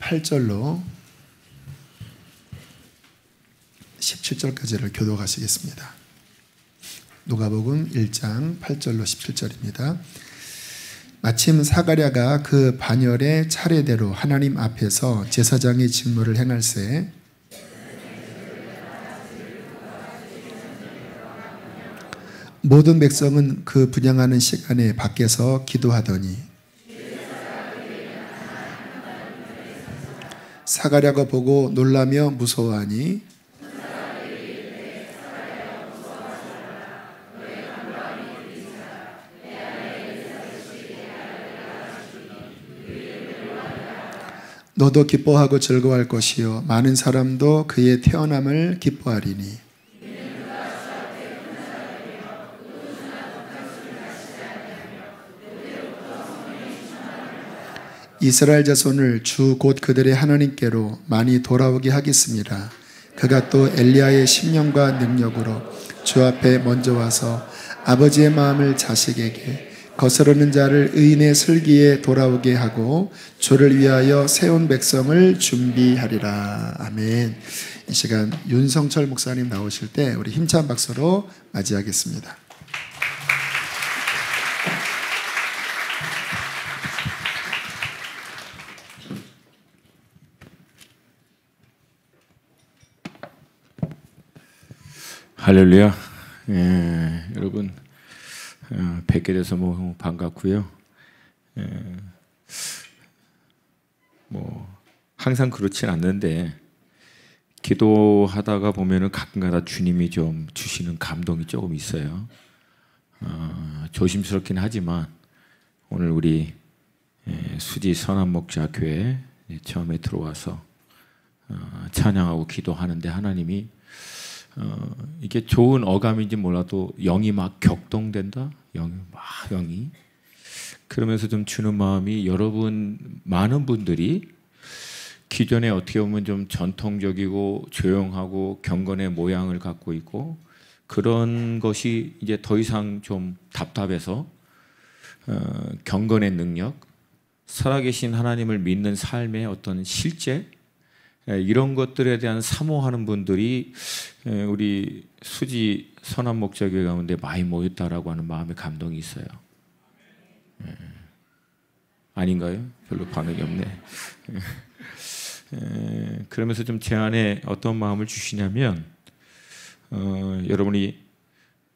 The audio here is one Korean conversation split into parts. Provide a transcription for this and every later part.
8절로 17절까지를 교독하시겠습니다. 누가복음 1장 8절로 17절입니다. 마침 사가랴가 그 반열의 차례대로 하나님 앞에서 제사장의 직무를 행할새 모든 백성은 그 분향하는 시간에 밖에서 기도하더니 사가랴가 보고 놀라며 무서워하니 너도 기뻐하고 즐거워할 것이요 많은 사람도 그의 태어남을 기뻐하리니 이스라엘 자손을 주 곧 그들의 하나님께로 많이 돌아오게 하겠습니다. 그가 또 엘리야의 심령과 능력으로 주 앞에 먼저 와서 아버지의 마음을 자식에게 거스르는 자를 의인의 슬기에 돌아오게 하고 주를 위하여 세운 백성을 준비하리라. 아멘. 이 시간 윤성철 목사님 나오실 때 우리 힘찬 박수로 맞이하겠습니다. 할렐루야. 여러분 뵙게 돼서 반갑고요. 항상 그렇진 않는데 기도하다가 보면은 가끔가다 주님이 좀 주시는 감동이 조금 있어요. 조심스럽긴 하지만 오늘 우리 수지 선한목자교회 처음에 들어와서 찬양하고 기도하는데 하나님이 이게 좋은 어감인지 몰라도 영이 막 격동된다? 영이 그러면서 좀 주는 마음이 여러분 많은 분들이 기존에 어떻게 보면 좀 전통적이고 조용하고 경건의 모양을 갖고 있고 그런 것이 이제 더 이상 좀 답답해서 경건의 능력, 살아계신 하나님을 믿는 삶의 어떤 실제 이런 것들에 대한 사모하는 분들이 우리 수지 선한목자교회 가운데 많이 모였다라고 하는 마음의 감동이 있어요. 아닌가요? 별로 반응이 없네. 그러면서 좀 제 안에 어떤 마음을 주시냐면 여러분이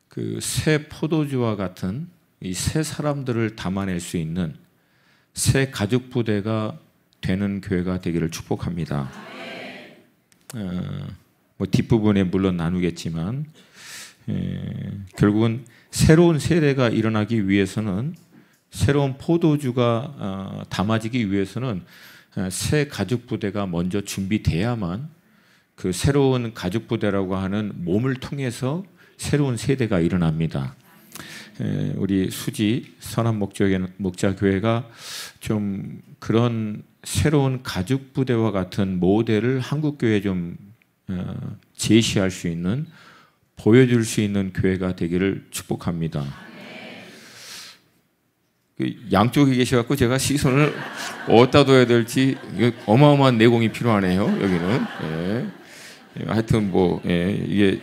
그 새 포도주와 같은 이 새 사람들을 담아낼 수 있는 새 가족 부대가 되는 교회가 되기를 축복합니다. 뒷부분에 물론 나누겠지만 결국은 새로운 세대가 일어나기 위해서는 새로운 포도주가 담아지기 위해서는 새 가족 부대가 먼저 준비돼야만 그 새로운 가족 부대라고 하는 몸을 통해서 새로운 세대가 일어납니다. 우리 수지 선한목자교회가 좀 그런 새로운 가족 부대와 같은 모델을 한국교회에 좀 제시할 수 있는 보여줄 수 있는 교회가 되기를 축복합니다. 양쪽에 계셔갖고 제가 시선을 어디다 둬야 될지 어마어마한 내공이 필요하네요. 여기는 하여튼 이게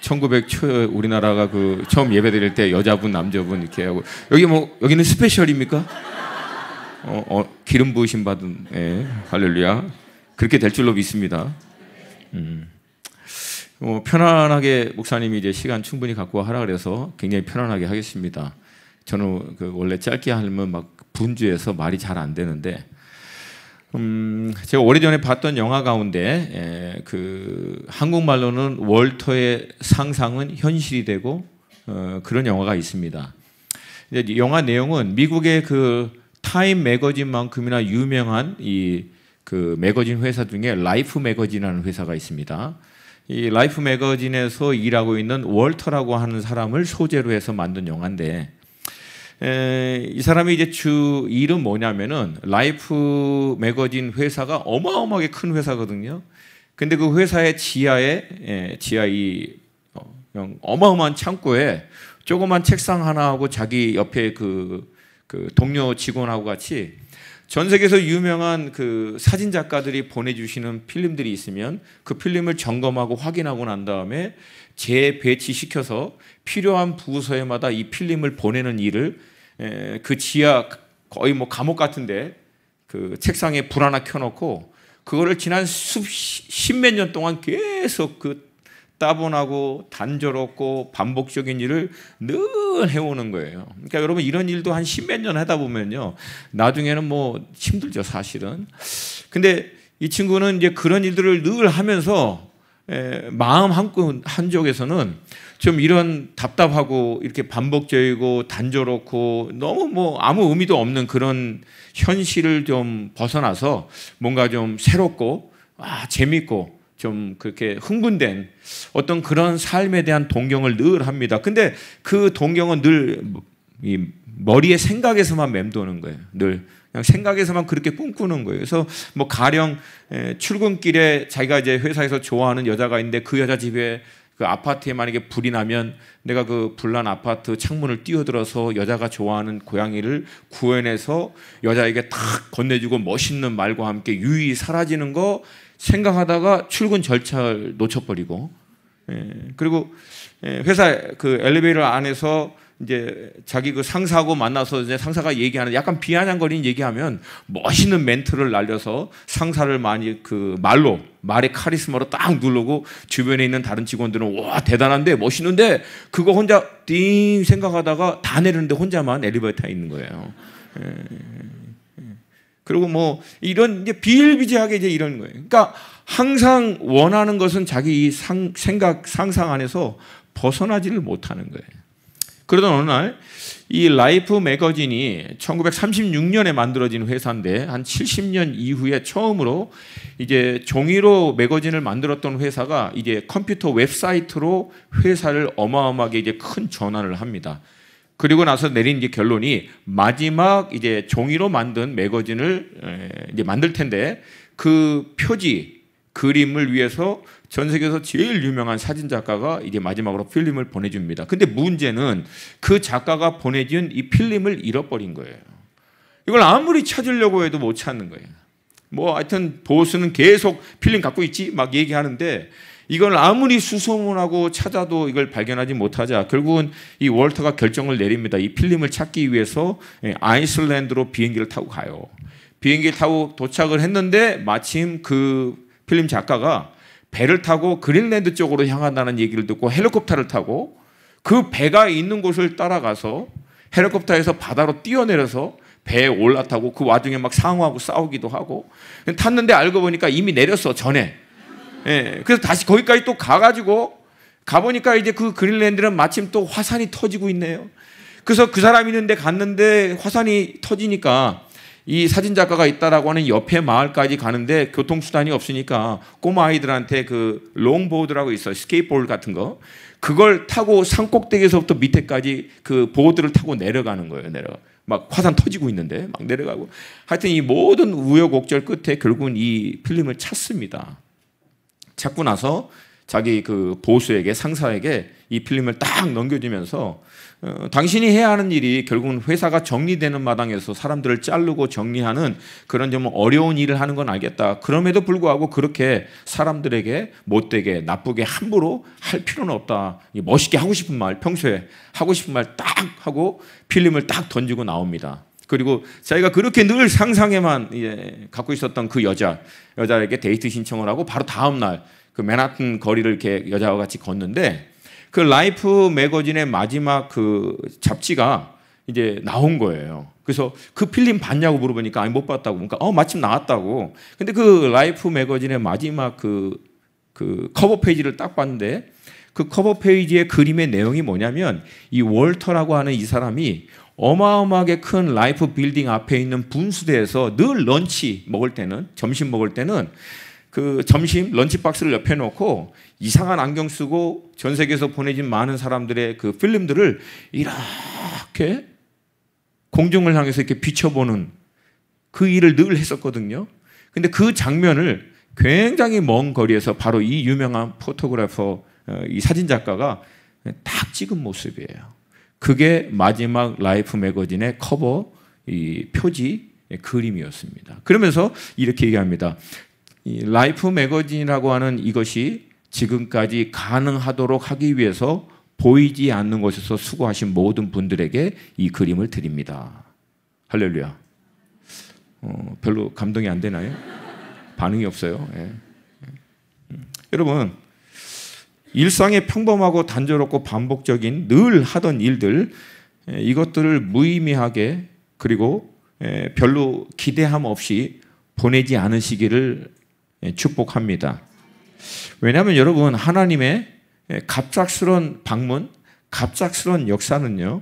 1900 초에 우리나라가 그 처음 예배드릴 때 여자분 남자분 이렇게 하고 여기는 스페셜입니까? 기름 부으심 받은 할렐루야. 그렇게 될 줄로 믿습니다. 편안하게 목사님이 이제 시간 충분히 갖고 하라 그래서 굉장히 편안하게 하겠습니다. 저는 원래 짧게 하면 막 분주해서 말이 잘 안 되는데 제가 오래전에 봤던 영화 가운데 그 한국말로는 월터의 상상은 현실이 되고 그런 영화가 있습니다. 이제 영화 내용은 미국의 그 타임 매거진만큼이나 유명한 그 매거진 회사 중에 라이프 매거진이라는 회사가 있습니다. 이 라이프 매거진에서 일하고 있는 월터라고 하는 사람을 소재로 해서 만든 영화인데 이 사람이 이제 주 일은 뭐냐면은 라이프 매거진 회사가 어마어마하게 큰 회사거든요. 근데 그 회사의 지하에 어마어마한 창고에 조그만 책상 하나하고 자기 옆에 그 동료 직원하고 같이 전 세계에서 유명한 그 사진 작가들이 보내주시는 필름들이 있으면 그 필름을 점검하고 확인하고 난 다음에 재배치시켜서 필요한 부서에마다 이 필름을 보내는 일을 그 지하 거의 뭐 감옥 같은데 그 책상에 불 하나 켜놓고 그거를 지난 십몇 년 동안 계속 그 따분하고 단조롭고 반복적인 일을 늘 해오는 거예요. 그러니까 여러분 이런 일도 한 십몇 년 하다 보면요 나중에는 뭐 힘들죠 사실은. 근데 이 친구는 이제 그런 일들을 늘 하면서 마음 한쪽에서는 좀 이런 답답하고 이렇게 반복적이고 단조롭고 너무 뭐 아무 의미도 없는 그런 현실을 좀 벗어나서 뭔가 좀 새롭고 재밌고 좀 그렇게 흥분된 어떤 그런 삶에 대한 동경을 늘 합니다. 근데 그 동경은 늘 이 머리의 생각에서만 맴도는 거예요. 늘 그냥 생각에서만 그렇게 꿈꾸는 거예요. 그래서 뭐 가령 출근길에 자기가 이제 회사에서 좋아하는 여자가 있는데 그 여자 집에 그 아파트에 만약에 불이 나면 내가 그 불난 아파트 창문을 뛰어들어서 여자가 좋아하는 고양이를 구해내서 여자에게 탁 건네주고 멋있는 말과 함께 유유히 사라지는 거 생각하다가 출근 절차를 놓쳐버리고, 그리고 회사 그 엘리베이터 안에서 이제 자기 그 상사하고 만나서 이제 상사가 얘기하는 약간 비아냥거리는 얘기하면 멋있는 멘트를 날려서 상사를 많이 그 말의 카리스마로 딱 누르고 주변에 있는 다른 직원들은 와 대단한데 멋있는데 그거 혼자 띵 생각하다가 다 내리는데 혼자만 엘리베이터에 있는 거예요. 그리고 뭐 이런 이제 비일비재하게 이제 이런 거예요. 그러니까 항상 원하는 것은 자기 이 상상 안에서 벗어나지를 못하는 거예요. 그러던 어느 날 이 라이프 매거진이 1936년에 만들어진 회사인데 한 70년 이후에 처음으로 이제 종이로 매거진을 만들었던 회사가 이제 컴퓨터 웹사이트로 회사를 어마어마하게 이제 큰 전환을 합니다. 그리고 나서 내린 이제 결론이 마지막 이제 종이로 만든 매거진을 이제 만들 텐데 그 표지 그림을 위해서 전 세계에서 제일 유명한 사진 작가가 이제 마지막으로 필름을 보내줍니다. 근데 문제는 그 작가가 보내준 이 필름을 잃어버린 거예요. 이걸 아무리 찾으려고 해도 못 찾는 거예요. 뭐 하여튼 보스는 계속 필름 갖고 있지 막 얘기하는데 이걸 아무리 수소문하고 찾아도 이걸 발견하지 못하자 결국은 이 월터가 결정을 내립니다. 이 필름을 찾기 위해서 아이슬란드로 비행기를 타고 가요. 비행기를 타고 도착을 했는데 마침 그 필름 작가가 배를 타고 그린랜드 쪽으로 향한다는 얘기를 듣고 헬리콥터를 타고 그 배가 있는 곳을 따라가서 헬리콥터에서 바다로 뛰어내려서 배에 올라타고 그 와중에 막 상어하고 싸우기도 하고 탔는데 알고 보니까 이미 내렸어 전에. 그래서 다시 거기까지 또 가보니까 이제 그 그린랜드는 마침 또 화산이 터지고 있네요. 그래서 그 사람 있는데 갔는데 화산이 터지니까 이 사진작가가 있다라고 하는 옆에 마을까지 가는데 교통수단이 없으니까 꼬마 아이들한테 그 롱보드라고 있어요. 스케이트보드 같은 거. 그걸 타고 산꼭대기에서부터 밑에까지 그 보드를 타고 내려가는 거예요. 막 화산 터지고 있는데 막 내려가고. 하여튼 이 모든 우여곡절 끝에 결국은 이 필름을 찾습니다. 찾고 나서 자기 그 보수에게 상사에게 이 필름을 딱 넘겨주면서 당신이 해야 하는 일이 결국은 회사가 정리되는 마당에서 사람들을 자르고 정리하는 그런 좀 어려운 일을 하는 건 알겠다. 그럼에도 불구하고 그렇게 사람들에게 못되게 나쁘게 함부로 할 필요는 없다. 멋있게 하고 싶은 말 평소에 하고 싶은 말 딱 하고 필름을 딱 던지고 나옵니다. 그리고 자기가 그렇게 늘 상상에만 갖고 있었던 그 여자에게 데이트 신청을 하고 바로 다음 날 그 맨하튼 거리를 이렇게 여자와 같이 걷는데 그 라이프 매거진의 마지막 그 잡지가 이제 나온 거예요. 그래서 그 필름 봤냐고 물어보니까 아니 못 봤다고. 그러니까 마침 나왔다고. 근데 그 라이프 매거진의 마지막 그 커버 페이지를 딱 봤는데 그 커버 페이지의 그림의 내용이 뭐냐면 이 월터라고 하는 이 사람이 어마어마하게 큰 라이프 빌딩 앞에 있는 분수대에서 늘 점심 먹을 때는 그 점심 런치박스를 옆에 놓고 이상한 안경 쓰고 전 세계에서 보내진 많은 사람들의 그 필름들을 이렇게 공중을 향해서 이렇게 비춰보는 그 일을 늘 했었거든요. 근데 그 장면을 굉장히 먼 거리에서 바로 이 유명한 포토그래퍼 이 사진 작가가 딱 찍은 모습이에요. 그게 마지막 라이프 매거진의 커버 이 표지 그림이었습니다. 그러면서 이렇게 얘기합니다. 이 라이프 매거진이라고 하는 이것이 지금까지 가능하도록 하기 위해서 보이지 않는 곳에서 수고하신 모든 분들에게 이 그림을 드립니다. 할렐루야. 별로 감동이 안 되나요? 반응이 없어요. 예. 여러분, 일상의 평범하고 단조롭고 반복적인 늘 하던 일들, 이것들을 무의미하게 그리고 별로 기대함 없이 보내지 않으시기를 축복합니다. 왜냐하면 여러분, 하나님의 갑작스러운 방문, 갑작스러운 역사는요,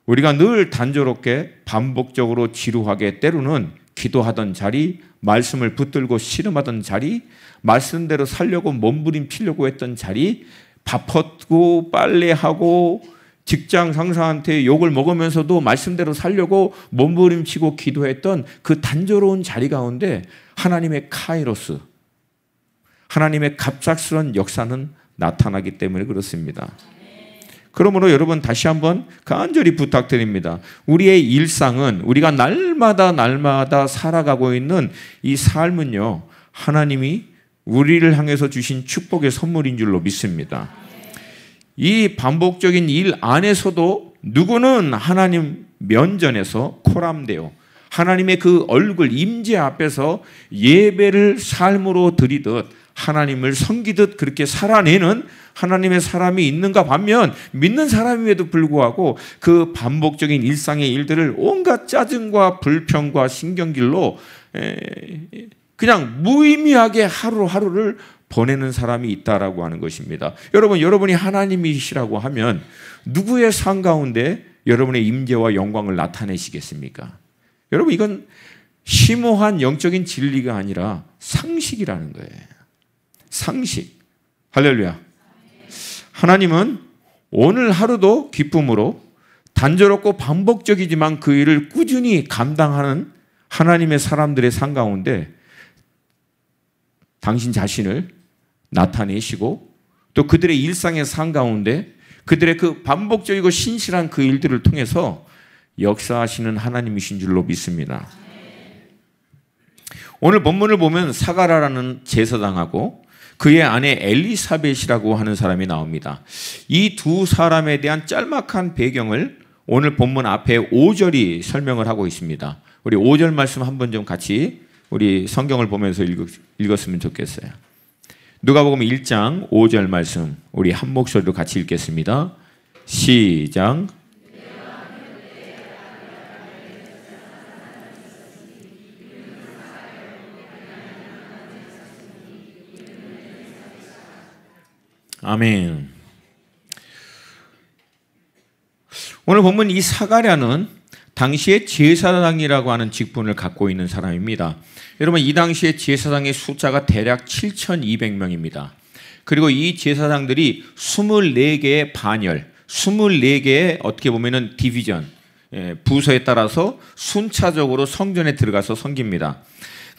우리가 늘 단조롭게 반복적으로 지루하게 때로는 기도하던 자리, 말씀을 붙들고 씨름하던 자리, 말씀대로 살려고 몸부림치려고 했던 자리, 바빴고 빨래하고 직장 상사한테 욕을 먹으면서도 말씀대로 살려고 몸부림치고 기도했던 그 단조로운 자리 가운데 하나님의 카이로스, 하나님의 갑작스러운 역사는 나타나기 때문에 그렇습니다. 그러므로 여러분 다시 한번 간절히 부탁드립니다. 우리의 일상은, 우리가 날마다 살아가고 있는 이 삶은요, 하나님이 우리를 향해서 주신 축복의 선물인 줄로 믿습니다. 이 반복적인 일 안에서도 누구는 하나님 면전에서 코람되어 하나님의 그 얼굴 임재 앞에서 예배를 삶으로 드리듯 하나님을 섬기듯 그렇게 살아내는 하나님의 사람이 있는가 반면, 믿는 사람임에도 불구하고 그 반복적인 일상의 일들을 온갖 짜증과 불평과 신경질로 그냥 무의미하게 하루하루를 보내는 사람이 있다라고 하는 것입니다. 여러분, 여러분이 하나님이시라고 하면 누구의 삶 가운데 여러분의 임재와 영광을 나타내시겠습니까? 여러분, 이건 심오한 영적인 진리가 아니라 상식이라는 거예요. 상식. 할렐루야. 하나님은 오늘 하루도 기쁨으로 단조롭고 반복적이지만 그 일을 꾸준히 감당하는 하나님의 사람들의 삶 가운데 당신 자신을 나타내시고 또 그들의 일상의 삶 가운데 그들의 그 반복적이고 신실한 그 일들을 통해서 역사하시는 하나님이신 줄로 믿습니다. 오늘 본문을 보면 사가랴라는 제사장하고 그의 아내 엘리사벳이라고 하는 사람이 나옵니다. 이 두 사람에 대한 짤막한 배경을 오늘 본문 앞에 5절이 설명을 하고 있습니다. 우리 5절 말씀 한번 좀 같이 우리 성경을 보면서 읽었으면 좋겠어요. 누가복음 1장 5절 말씀 우리 한 목소리로 같이 읽겠습니다. 시작. 아멘. 오늘 본문 이 사가랴는 당시의 제사장이라고 하는 직분을 갖고 있는 사람입니다. 여러분, 이 당시의 제사장의 숫자가 대략 7,200명입니다. 그리고 이 제사장들이 24개의 반열, 24개의 어떻게 보면은 디비전, 부서에 따라서 순차적으로 성전에 들어가서 섬깁니다.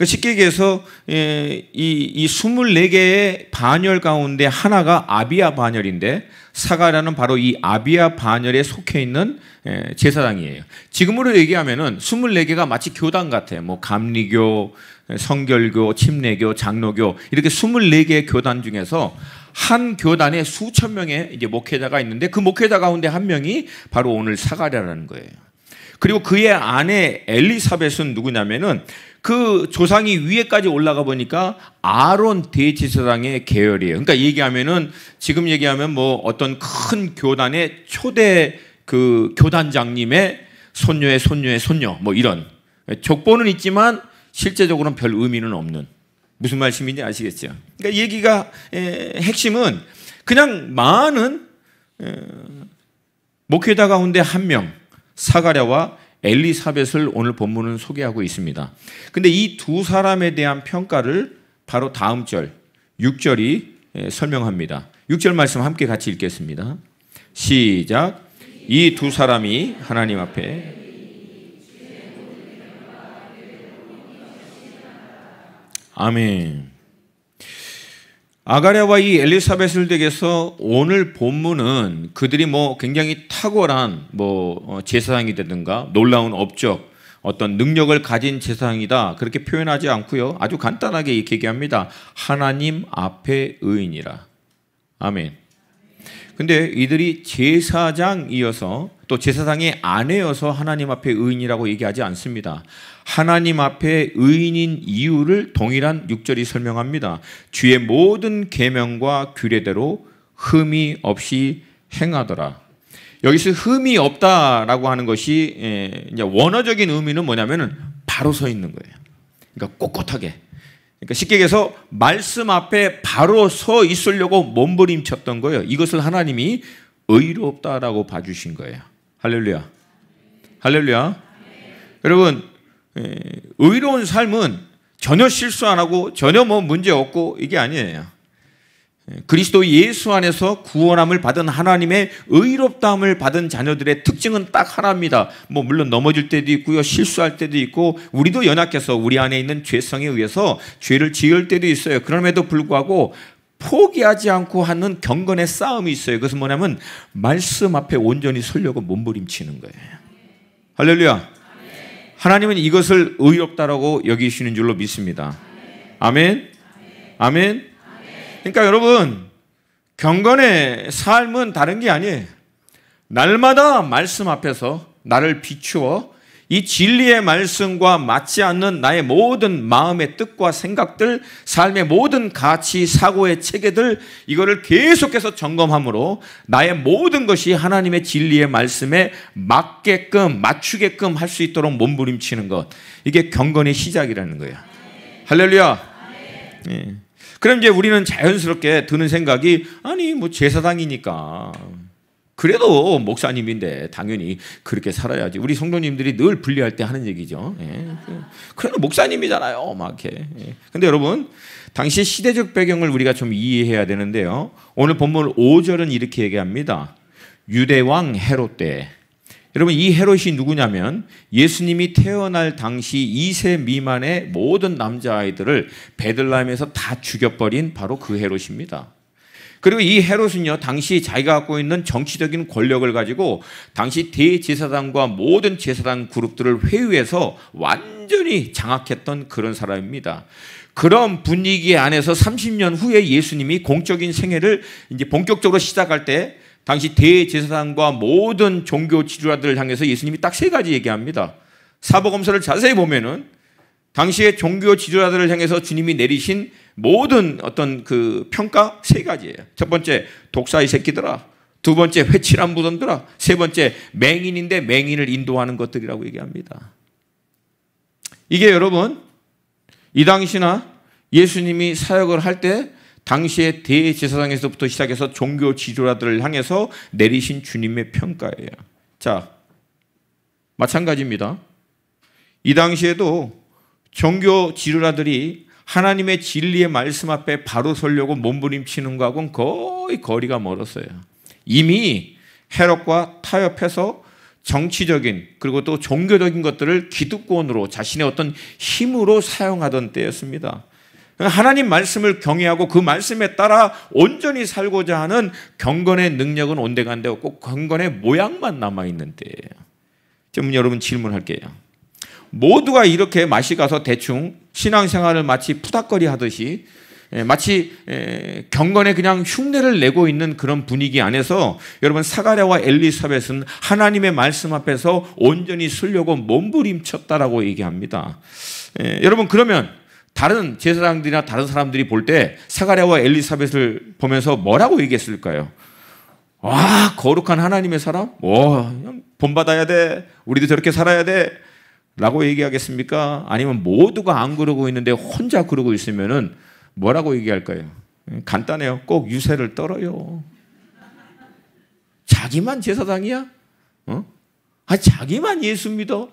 쉽게 얘기해서 이 24개의 반열 가운데 하나가 아비야 반열인데 사가랴는 바로 이 아비야 반열에 속해 있는 제사장이에요. 지금으로 얘기하면은 24개가 마치 교단 같아요. 뭐 감리교, 성결교, 침례교, 장로교 이렇게 24개의 교단 중에서 한 교단에 수천 명의 이제 목회자가 있는데 그 목회자 가운데 한 명이 바로 오늘 사가랴라는 거예요. 그리고 그의 아내 엘리사벳은 누구냐면은 그 조상이 위에까지 올라가 보니까 아론 대제사장의 계열이에요. 그러니까 얘기하면은 지금 얘기하면 뭐 어떤 큰 교단의 초대 그 교단장님의 손녀의 손녀의 손녀 뭐 이런 족보는 있지만 실제적으로는 별 의미는 없는 무슨 말씀인지 아시겠죠? 그러니까 얘기가 핵심은 그냥 많은 목회자 가운데 한 명 사가랴와 엘리사벳을 오늘 본문은 소개하고 있습니다. 근데 이 두 사람에 대한 평가를 바로 다음 절 6절이 설명합니다. 6절 말씀 함께 같이 읽겠습니다. 시작. 이 두 사람이 하나님 앞에 아멘. 아가랴와 이 엘리사벳을 댁에서 오늘 본문은 그들이 뭐 굉장히 탁월한 뭐 제사장이 되든가 놀라운 업적 어떤 능력을 가진 제사장이다 그렇게 표현하지 않고요. 아주 간단하게 이렇게 얘기합니다. 하나님 앞에 의인이라. 아멘. 근데 이들이 제사장이어서 또 제사장의 아내여서 하나님 앞에 의인이라고 얘기하지 않습니다. 하나님 앞에 의인인 이유를 동일한 6절이 설명합니다. 주의 모든 계명과 규례대로 흠이 없이 행하더라. 여기서 흠이 없다라고 하는 것이 이제 원어적인 의미는 뭐냐면은 바로 서 있는 거예요. 그러니까 꼿꼿하게. 그러니까 쉽게 얘기해서 말씀 앞에 바로 서 있으려고 몸부림쳤던 거예요. 이것을 하나님이 의롭다라고 봐주신 거예요. 할렐루야. 할렐루야. 여러분, 의로운 삶은 전혀 실수 안 하고 전혀 뭐 문제 없고 이게 아니에요. 그리스도 예수 안에서 구원함을 받은 하나님의 의롭다함을 받은 자녀들의 특징은 딱 하나입니다. 뭐 물론 넘어질 때도 있고요, 실수할 때도 있고, 우리도 연약해서 우리 안에 있는 죄성에 의해서 죄를 지을 때도 있어요. 그럼에도 불구하고 포기하지 않고 하는 경건의 싸움이 있어요. 그것은 뭐냐면 말씀 앞에 온전히 서려고 몸부림치는 거예요. 할렐루야. 하나님은 이것을 의롭다라고 여기시는 줄로 믿습니다. 아멘. 아멘. 그러니까 여러분, 경건의 삶은 다른 게 아니에요. 날마다 말씀 앞에서 나를 비추어 이 진리의 말씀과 맞지 않는 나의 모든 마음의 뜻과 생각들, 삶의 모든 가치, 사고의 체계들, 이거를 계속해서 점검함으로 나의 모든 것이 하나님의 진리의 말씀에 맞게끔, 맞추게끔 할 수 있도록 몸부림치는 것, 이게 경건의 시작이라는 거예요. 할렐루야. 예. 그럼 이제 우리는 자연스럽게 드는 생각이, 아니 뭐 제사장이니까 그래도 목사님인데 당연히 그렇게 살아야지. 우리 성도님들이 늘 분리할 때 하는 얘기죠. 예. 그래도 목사님이잖아요. 막 이렇게. 예. 근데 여러분, 당시 시대적 배경을 우리가 좀 이해해야 되는데요. 오늘 본문 5절은 이렇게 얘기합니다. 유대왕 헤롯 때. 여러분, 이 헤롯이 누구냐면 예수님이 태어날 당시 2세 미만의 모든 남자아이들을 베들레헴에서 다 죽여버린 바로 그 헤롯입니다. 그리고 이 헤롯은요, 당시 자기가 갖고 있는 정치적인 권력을 가지고 당시 대제사장과 모든 제사장 그룹들을 회유해서 완전히 장악했던 그런 사람입니다. 그런 분위기 안에서 30년 후에 예수님이 공적인 생애를 이제 본격적으로 시작할 때 당시 대제사장과 모든 종교 지도자들을 향해서 예수님이 딱 세 가지 얘기합니다. 사복음서를 자세히 보면은 당시의 종교 지도자들을 향해서 주님이 내리신 모든 어떤 그 평가 세 가지예요. 첫 번째, 독사의 새끼들아. 두 번째, 회칠한 무덤들아. 세 번째, 맹인인데 맹인을 인도하는 것들이라고 얘기합니다. 이게 여러분, 이 당시나 예수님이 사역을 할 때 당시의 대제사장에서부터 시작해서 종교 지도자들을 향해서 내리신 주님의 평가예요. 자, 마찬가지입니다. 이 당시에도 종교 지도자들이 하나님의 진리의 말씀 앞에 바로 서려고 몸부림치는 것하고는 거의 거리가 멀었어요. 이미 헤롯과 타협해서 정치적인 그리고 또 종교적인 것들을 기득권으로 자신의 어떤 힘으로 사용하던 때였습니다. 하나님 말씀을 경외하고 그 말씀에 따라 온전히 살고자 하는 경건의 능력은 온데간데 없고 경건의 모양만 남아있는 때예요. 그럼 여러분 질문할게요. 모두가 이렇게 맛이 가서 대충 신앙생활을 마치 푸닥거리 하듯이 마치 경건에 그냥 흉내를 내고 있는 그런 분위기 안에서 여러분 사가랴와 엘리사벳은 하나님의 말씀 앞에서 온전히 서려고 몸부림쳤다라고 얘기합니다. 여러분 그러면 다른 제사장들이나 다른 사람들이 볼 때 사가랴와 엘리사벳을 보면서 뭐라고 얘기했을까요? 와, 거룩한 하나님의 사람? 와, 본받아야 돼. 우리도 저렇게 살아야 돼. 라고 얘기하겠습니까? 아니면 모두가 안 그러고 있는데 혼자 그러고 있으면은 뭐라고 얘기할까요? 간단해요. 꼭 유세를 떨어요. 자기만 제사장이야? 자기만 예수 믿어?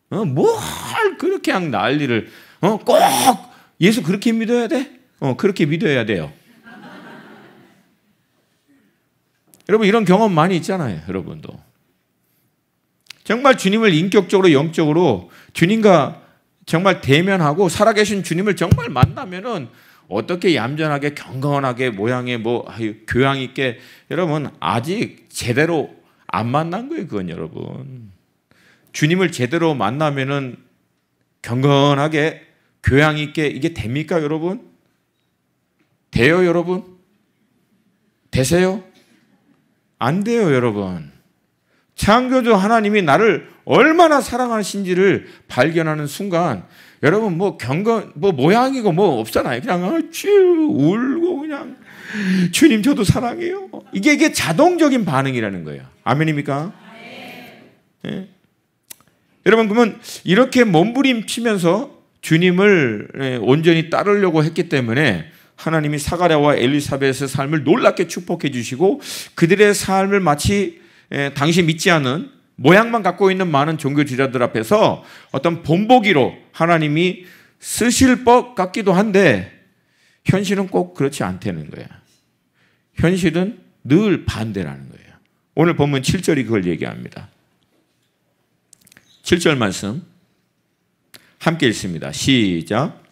뭘 그렇게 그냥 난리를 꼭 예수 그렇게 믿어야 돼? 그렇게 믿어야 돼요. 여러분 이런 경험 많이 있잖아요. 여러분도 정말 주님을 인격적으로 영적으로 주님과 정말 대면하고 살아계신 주님을 정말 만나면은 어떻게 얌전하게 경건하게 모양에 뭐 교양 있게 여러분 아직 제대로 안 만난 거예요. 그건 여러분 주님을 제대로 만나면은 경건하게 교양 있게 이게 됩니까, 여러분? 돼요, 여러분? 되세요? 안 돼요, 여러분. 창조주 하나님이 나를 얼마나 사랑하신지를 발견하는 순간, 여러분 뭐 경건 뭐 모양이고 뭐 없잖아요. 그냥 쭉 울고 그냥 주님 저도 사랑해요. 이게 자동적인 반응이라는 거예요. 아멘입니까? 네. 여러분 그러면 이렇게 몸부림치면서 주님을 온전히 따르려고 했기 때문에 하나님이 사가랴와 엘리사벳의 삶을 놀랍게 축복해 주시고 그들의 삶을 마치 당시 믿지 않은 모양만 갖고 있는 많은 종교 지도자들 앞에서 어떤 본보기로 하나님이 쓰실 것 같기도 한데 현실은 꼭 그렇지 않다는 거예요. 현실은 늘 반대라는 거예요. 오늘 본문 7절이 그걸 얘기합니다. 7절 말씀 함께 읽습니다. 시작.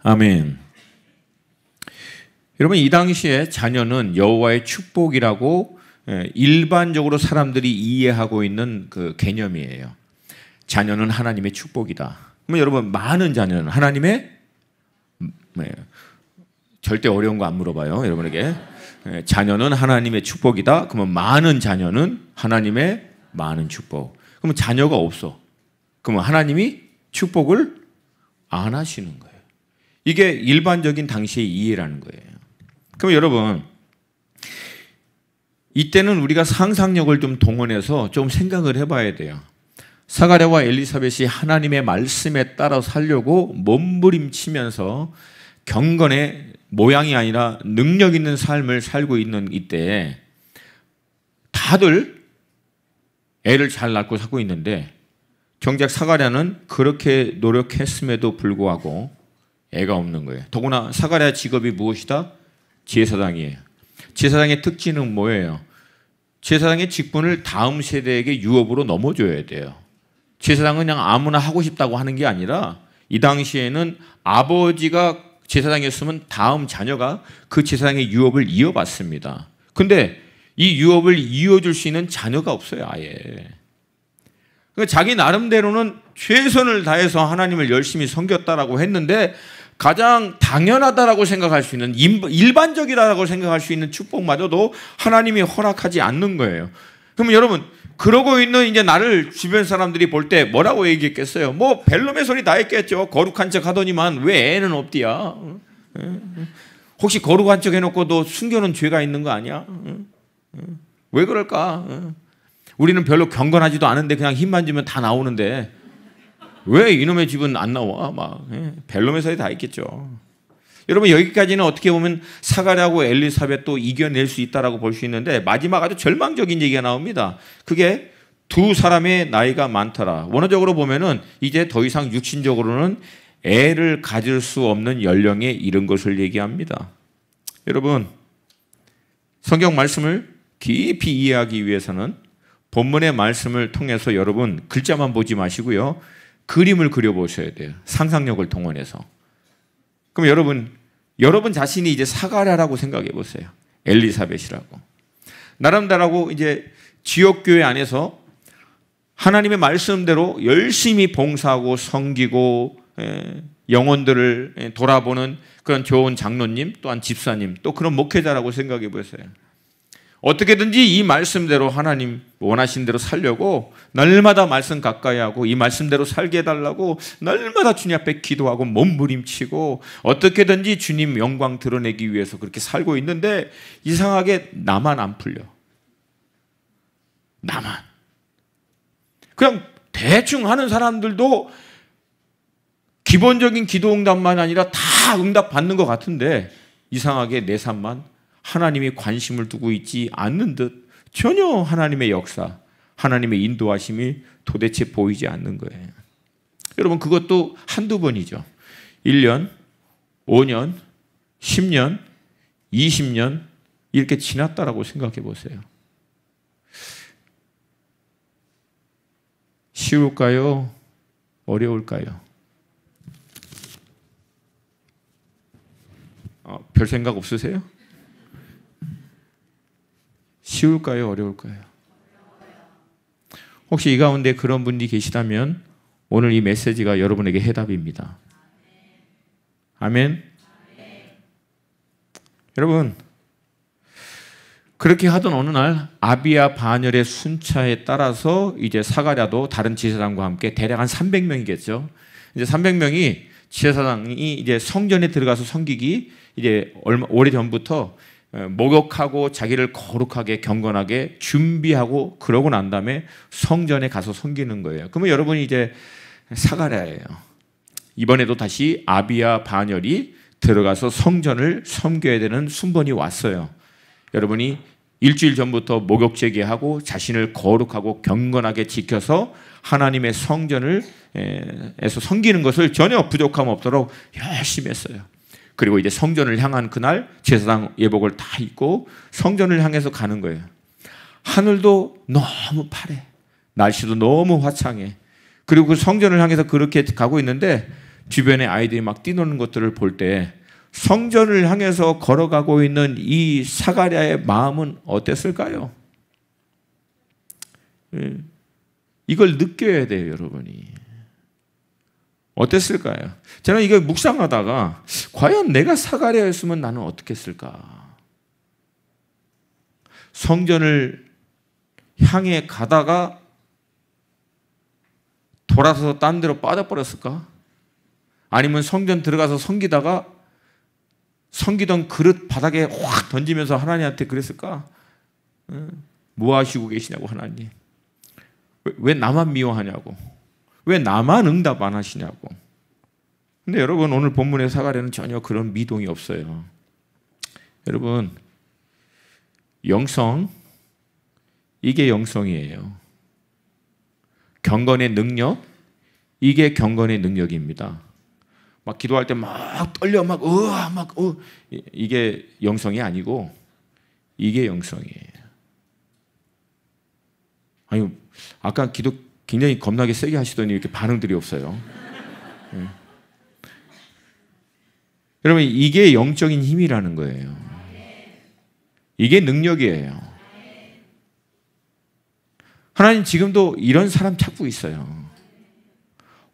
아멘. 여러분 이 당시에 자녀는 여호와의 축복이라고 일반적으로 사람들이 이해하고 있는 그 개념이에요. 자녀는 하나님의 축복이다. 그러면 여러분 많은 자녀는 하나님의 절대 어려운 거 안 물어봐요. 여러분에게 자녀는 하나님의 축복이다. 그러면 많은 자녀는 하나님의 많은 축복. 그러면 자녀가 없어. 그러면 하나님이 축복을 안 하시는 거예요. 이게 일반적인 당시의 이해라는 거예요. 그럼 여러분 이때는 우리가 상상력을 좀 동원해서 좀 생각을 해봐야 돼요. 사가랴와 엘리사벳이 하나님의 말씀에 따라 살려고 몸부림치면서 경건의 모양이 아니라 능력 있는 삶을 살고 있는 이때 다들 애를 잘 낳고 살고 있는데 정작 사가랴는 그렇게 노력했음에도 불구하고 애가 없는 거예요. 더구나 사가랴 직업이 무엇이다? 제사장이에요. 제사장의 특징은 뭐예요? 제사장의 직분을 다음 세대에게 유업으로 넘어줘야 돼요. 제사장은 그냥 아무나 하고 싶다고 하는 게 아니라 이 당시에는 아버지가 제사장이었으면 다음 자녀가 그 제사장의 유업을 이어받습니다. 근데 이 유업을 이어줄 수 있는 자녀가 없어요, 아예. 그러니까 자기 나름대로는 최선을 다해서 하나님을 열심히 섬겼다라고 했는데 가장 당연하다라고 생각할 수 있는 일반적이라고 생각할 수 있는 축복마저도 하나님이 허락하지 않는 거예요. 그러면 여러분 그러고 있는 이제 나를 주변 사람들이 볼 때 뭐라고 얘기했겠어요? 뭐 벨놈의 소리 다 했겠죠. 거룩한 척 하더니만 왜 애는 없디야? 혹시 거룩한 척 해놓고도 숨겨놓은 죄가 있는 거 아니야? 왜 그럴까? 우리는 별로 경건하지도 않은데 그냥 힘만 주면 다 나오는데 왜 이놈의 집은 안 나와? 막 벨놈의 소리 다 있겠죠. 여러분 여기까지는 어떻게 보면 사가랴하고 엘리사벳도 이겨낼 수 있다라고 볼 수 있는데 마지막 아주 절망적인 얘기가 나옵니다. 그게 두 사람의 나이가 많더라. 원어적으로 보면은 이제 더 이상 육신적으로는 애를 가질 수 없는 연령에 이른 것을 얘기합니다. 여러분 성경 말씀을 깊이 이해하기 위해서는 본문의 말씀을 통해서 여러분 글자만 보지 마시고요. 그림을 그려보셔야 돼요. 상상력을 동원해서. 그럼 여러분 자신이 이제 사가랴라고 생각해 보세요. 엘리사벳이라고. 나름대로 이제 지역교회 안에서 하나님의 말씀대로 열심히 봉사하고 섬기고 영혼들을 돌아보는 그런 좋은 장로님 또한 집사님 또 그런 목회자라고 생각해 보세요. 어떻게든지 이 말씀대로 하나님 원하신 대로 살려고 날마다 말씀 가까이 하고 이 말씀대로 살게 해달라고 날마다 주님 앞에 기도하고 몸부림치고 어떻게든지 주님 영광 드러내기 위해서 그렇게 살고 있는데 이상하게 나만 안 풀려. 나만. 그냥 대충 하는 사람들도 기본적인 기도 응답만 아니라 다 응답 받는 것 같은데 이상하게 내 삶만 하나님이 관심을 두고 있지 않는 듯 전혀 하나님의 역사, 하나님의 인도하심이 도대체 보이지 않는 거예요. 여러분 그것도 한두 번이죠. 1년, 5년, 10년, 20년 이렇게 지났다라고 생각해 보세요. 쉬울까요? 어려울까요? 별 생각 없으세요? 쉬울까요? 어려울까요? 혹시 이 가운데 그런 분이 계시다면 오늘 이 메시지가 여러분에게 해답입니다. 아멘. 여러분, 그렇게 하던 어느 날 아비야 바녀의 순차에 따라서 이제 사가랴도 다른 지사장과 함께 대략 한 300명이겠죠. 이제 300명이 지사장이 이제 성전에 들어가서 섬기기 이제 오래 전부터 목욕하고 자기를 거룩하게 경건하게 준비하고 그러고 난 다음에 성전에 가서 섬기는 거예요. 그러면 여러분이 이제 사가랴예요. 이번에도 다시 아비야 바녀이 들어가서 성전을 섬겨야 되는 순번이 왔어요. 여러분이 일주일 전부터 목욕 제기하고 자신을 거룩하고 경건하게 지켜서 하나님의 성전을 에서 섬기는 것을 전혀 부족함 없도록 열심히 했어요. 그리고 이제 성전을 향한 그날 제사장 예복을 다 입고 성전을 향해서 가는 거예요. 하늘도 너무 파래, 날씨도 너무 화창해. 그리고 그 성전을 향해서 그렇게 가고 있는데 주변에 아이들이 막 뛰노는 것들을 볼 때 성전을 향해서 걸어가고 있는 이 사가랴의 마음은 어땠을까요? 이걸 느껴야 돼요, 여러분이. 어땠을까요? 저는 이거 묵상하다가 과연 내가 사가랴였으면 나는 어떻게 했을까? 성전을 향해 가다가 돌아서서 딴 데로 빠져버렸을까? 아니면 성전 들어가서 섬기다가 섬기던 그릇 바닥에 확 던지면서 하나님한테 그랬을까? 뭐 하시고 계시냐고 하나님. 왜 나만 미워하냐고. 왜 나만 응답 안 하시냐고. 근데 여러분 오늘 본문의 사가랴는 전혀 그런 미동이 없어요. 여러분 영성, 이게 영성이에요. 경건의 능력, 이게 경건의 능력입니다. 막 기도할 때 막 떨려 이게 영성이 아니고 이게 영성이에요. 아니 아까 기도 굉장히 겁나게 세게 하시더니 이렇게 반응들이 없어요. 여러분 이게 영적인 힘이라는 거예요. 이게 능력이에요. 하나님 지금도 이런 사람 찾고 있어요.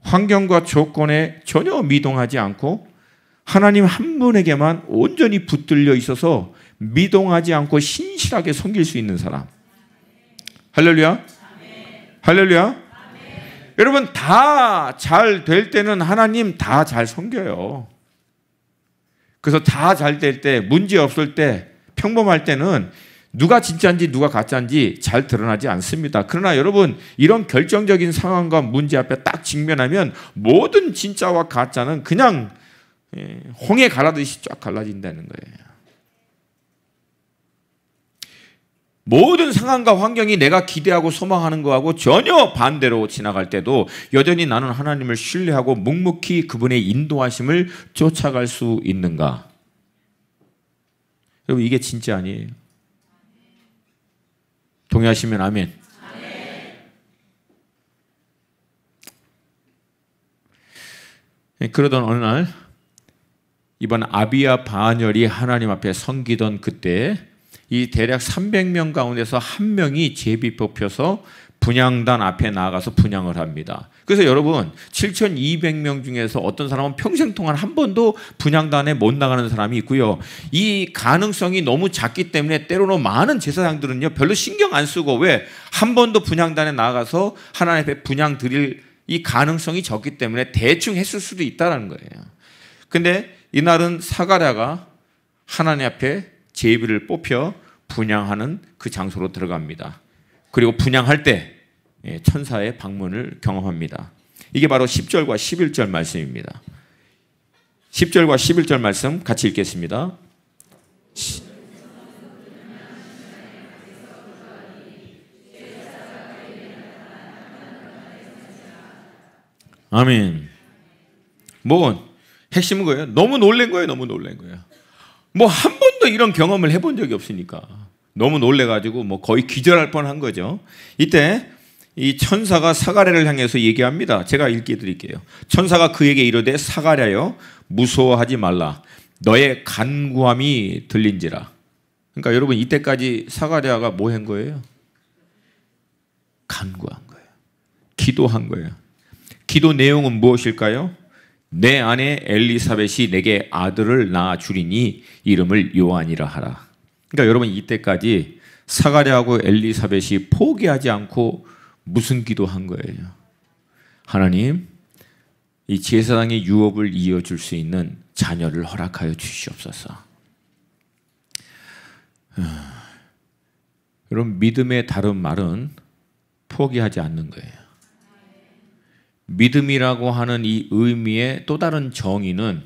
환경과 조건에 전혀 미동하지 않고 하나님 한 분에게만 온전히 붙들려 있어서 미동하지 않고 신실하게 섬길 수 있는 사람. 할렐루야. 할렐루야. 여러분 다 잘 될 때는 하나님 다 잘 섬겨요. 그래서 다 잘 될 때, 문제 없을 때, 평범할 때는 누가 진짜인지 누가 가짜인지 잘 드러나지 않습니다. 그러나 여러분 이런 결정적인 상황과 문제 앞에 딱 직면하면 모든 진짜와 가짜는 그냥 홍해 갈라듯이 쫙 갈라진다는 거예요. 모든 상황과 환경이 내가 기대하고 소망하는 거하고 전혀 반대로 지나갈 때도 여전히 나는 하나님을 신뢰하고 묵묵히 그분의 인도하심을 쫓아갈 수 있는가? 여러분 이게 진짜 아니에요. 동의하시면 아멘. 그러던 어느 날 이번 아비야 바녀이 하나님 앞에 섬기던 그때 이 대략 300명 가운데서 한 명이 제비 뽑혀서 분향단 앞에 나가서 분향을 합니다. 그래서 여러분 7,200명 중에서 어떤 사람은 평생 동안 한 번도 분향단에 못 나가는 사람이 있고요. 이 가능성이 너무 작기 때문에 때로는 많은 제사장들은요 별로 신경 안 쓰고 왜 한 번도 분향단에 나가서 하나님 앞에 분향 드릴 이 가능성이 적기 때문에 대충 했을 수도 있다는 거예요. 근데 이날은 사가랴가 하나님 앞에 제비를 뽑혀 분향하는 그 장소로 들어갑니다. 그리고 분향할 때 천사의 방문을 경험합니다. 이게 바로 10절과 11절 말씀입니다. 10절과 11절 말씀 같이 읽겠습니다. 아멘. 뭐 핵심은 거예요. 너무 놀란 거예요. 너무 놀란 거예요. 뭐 한 번도 이런 경험을 해본 적이 없으니까 너무 놀래가지고 뭐 거의 기절할 뻔한 거죠. 이때 이 천사가 사가랴를 향해서 얘기합니다. 제가 읽게 드릴게요. 천사가 그에게 이르되 사가랴여 무서워하지 말라. 너의 간구함이 들린지라. 그러니까 여러분 이때까지 사가랴가 뭐 한 거예요? 간구한 거예요. 기도한 거예요. 기도 내용은 무엇일까요? 내 아내 엘리사벳이 내게 아들을 낳아 주리니 이름을 요한이라 하라. 그러니까 여러분 이때까지 사가랴하고 엘리사벳이 포기하지 않고 무슨 기도한 거예요? 하나님, 이 제사장의 유업을 이어줄 수 있는 자녀를 허락하여 주시옵소서. 여러분 믿음의 다른 말은 포기하지 않는 거예요. 믿음이라고 하는 이 의미의 또 다른 정의는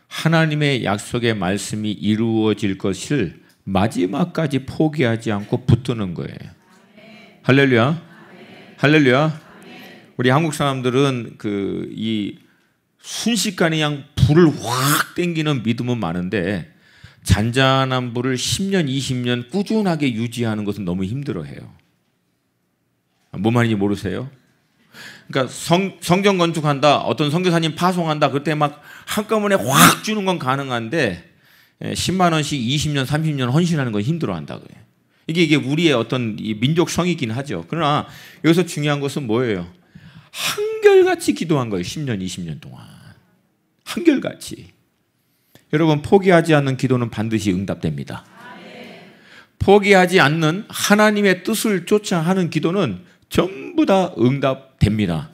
하나님의 약속의 말씀이 이루어질 것을 마지막까지 포기하지 않고 붙드는 거예요. 할렐루야. 할렐루야. 우리 한국 사람들은 이 순식간에 그냥 불을 확 땡기는 믿음은 많은데 잔잔한 불을 10년, 20년 꾸준하게 유지하는 것은 너무 힘들어해요. 뭔 말인지 모르세요? 그러니까 성전 건축한다, 어떤 선교사님 파송한다, 그때 막 한꺼번에 확 주는 건 가능한데 10만 원씩 20년, 30년 헌신하는 건 힘들어한다고요. 이게 우리의 어떤 민족성이긴 하죠. 그러나 여기서 중요한 것은 뭐예요? 한결같이 기도한 거예요. 10년, 20년 동안. 한결같이. 여러분 포기하지 않는 기도는 반드시 응답됩니다. 포기하지 않는 하나님의 뜻을 쫓아 하는 기도는 전부 다 응답됩니다.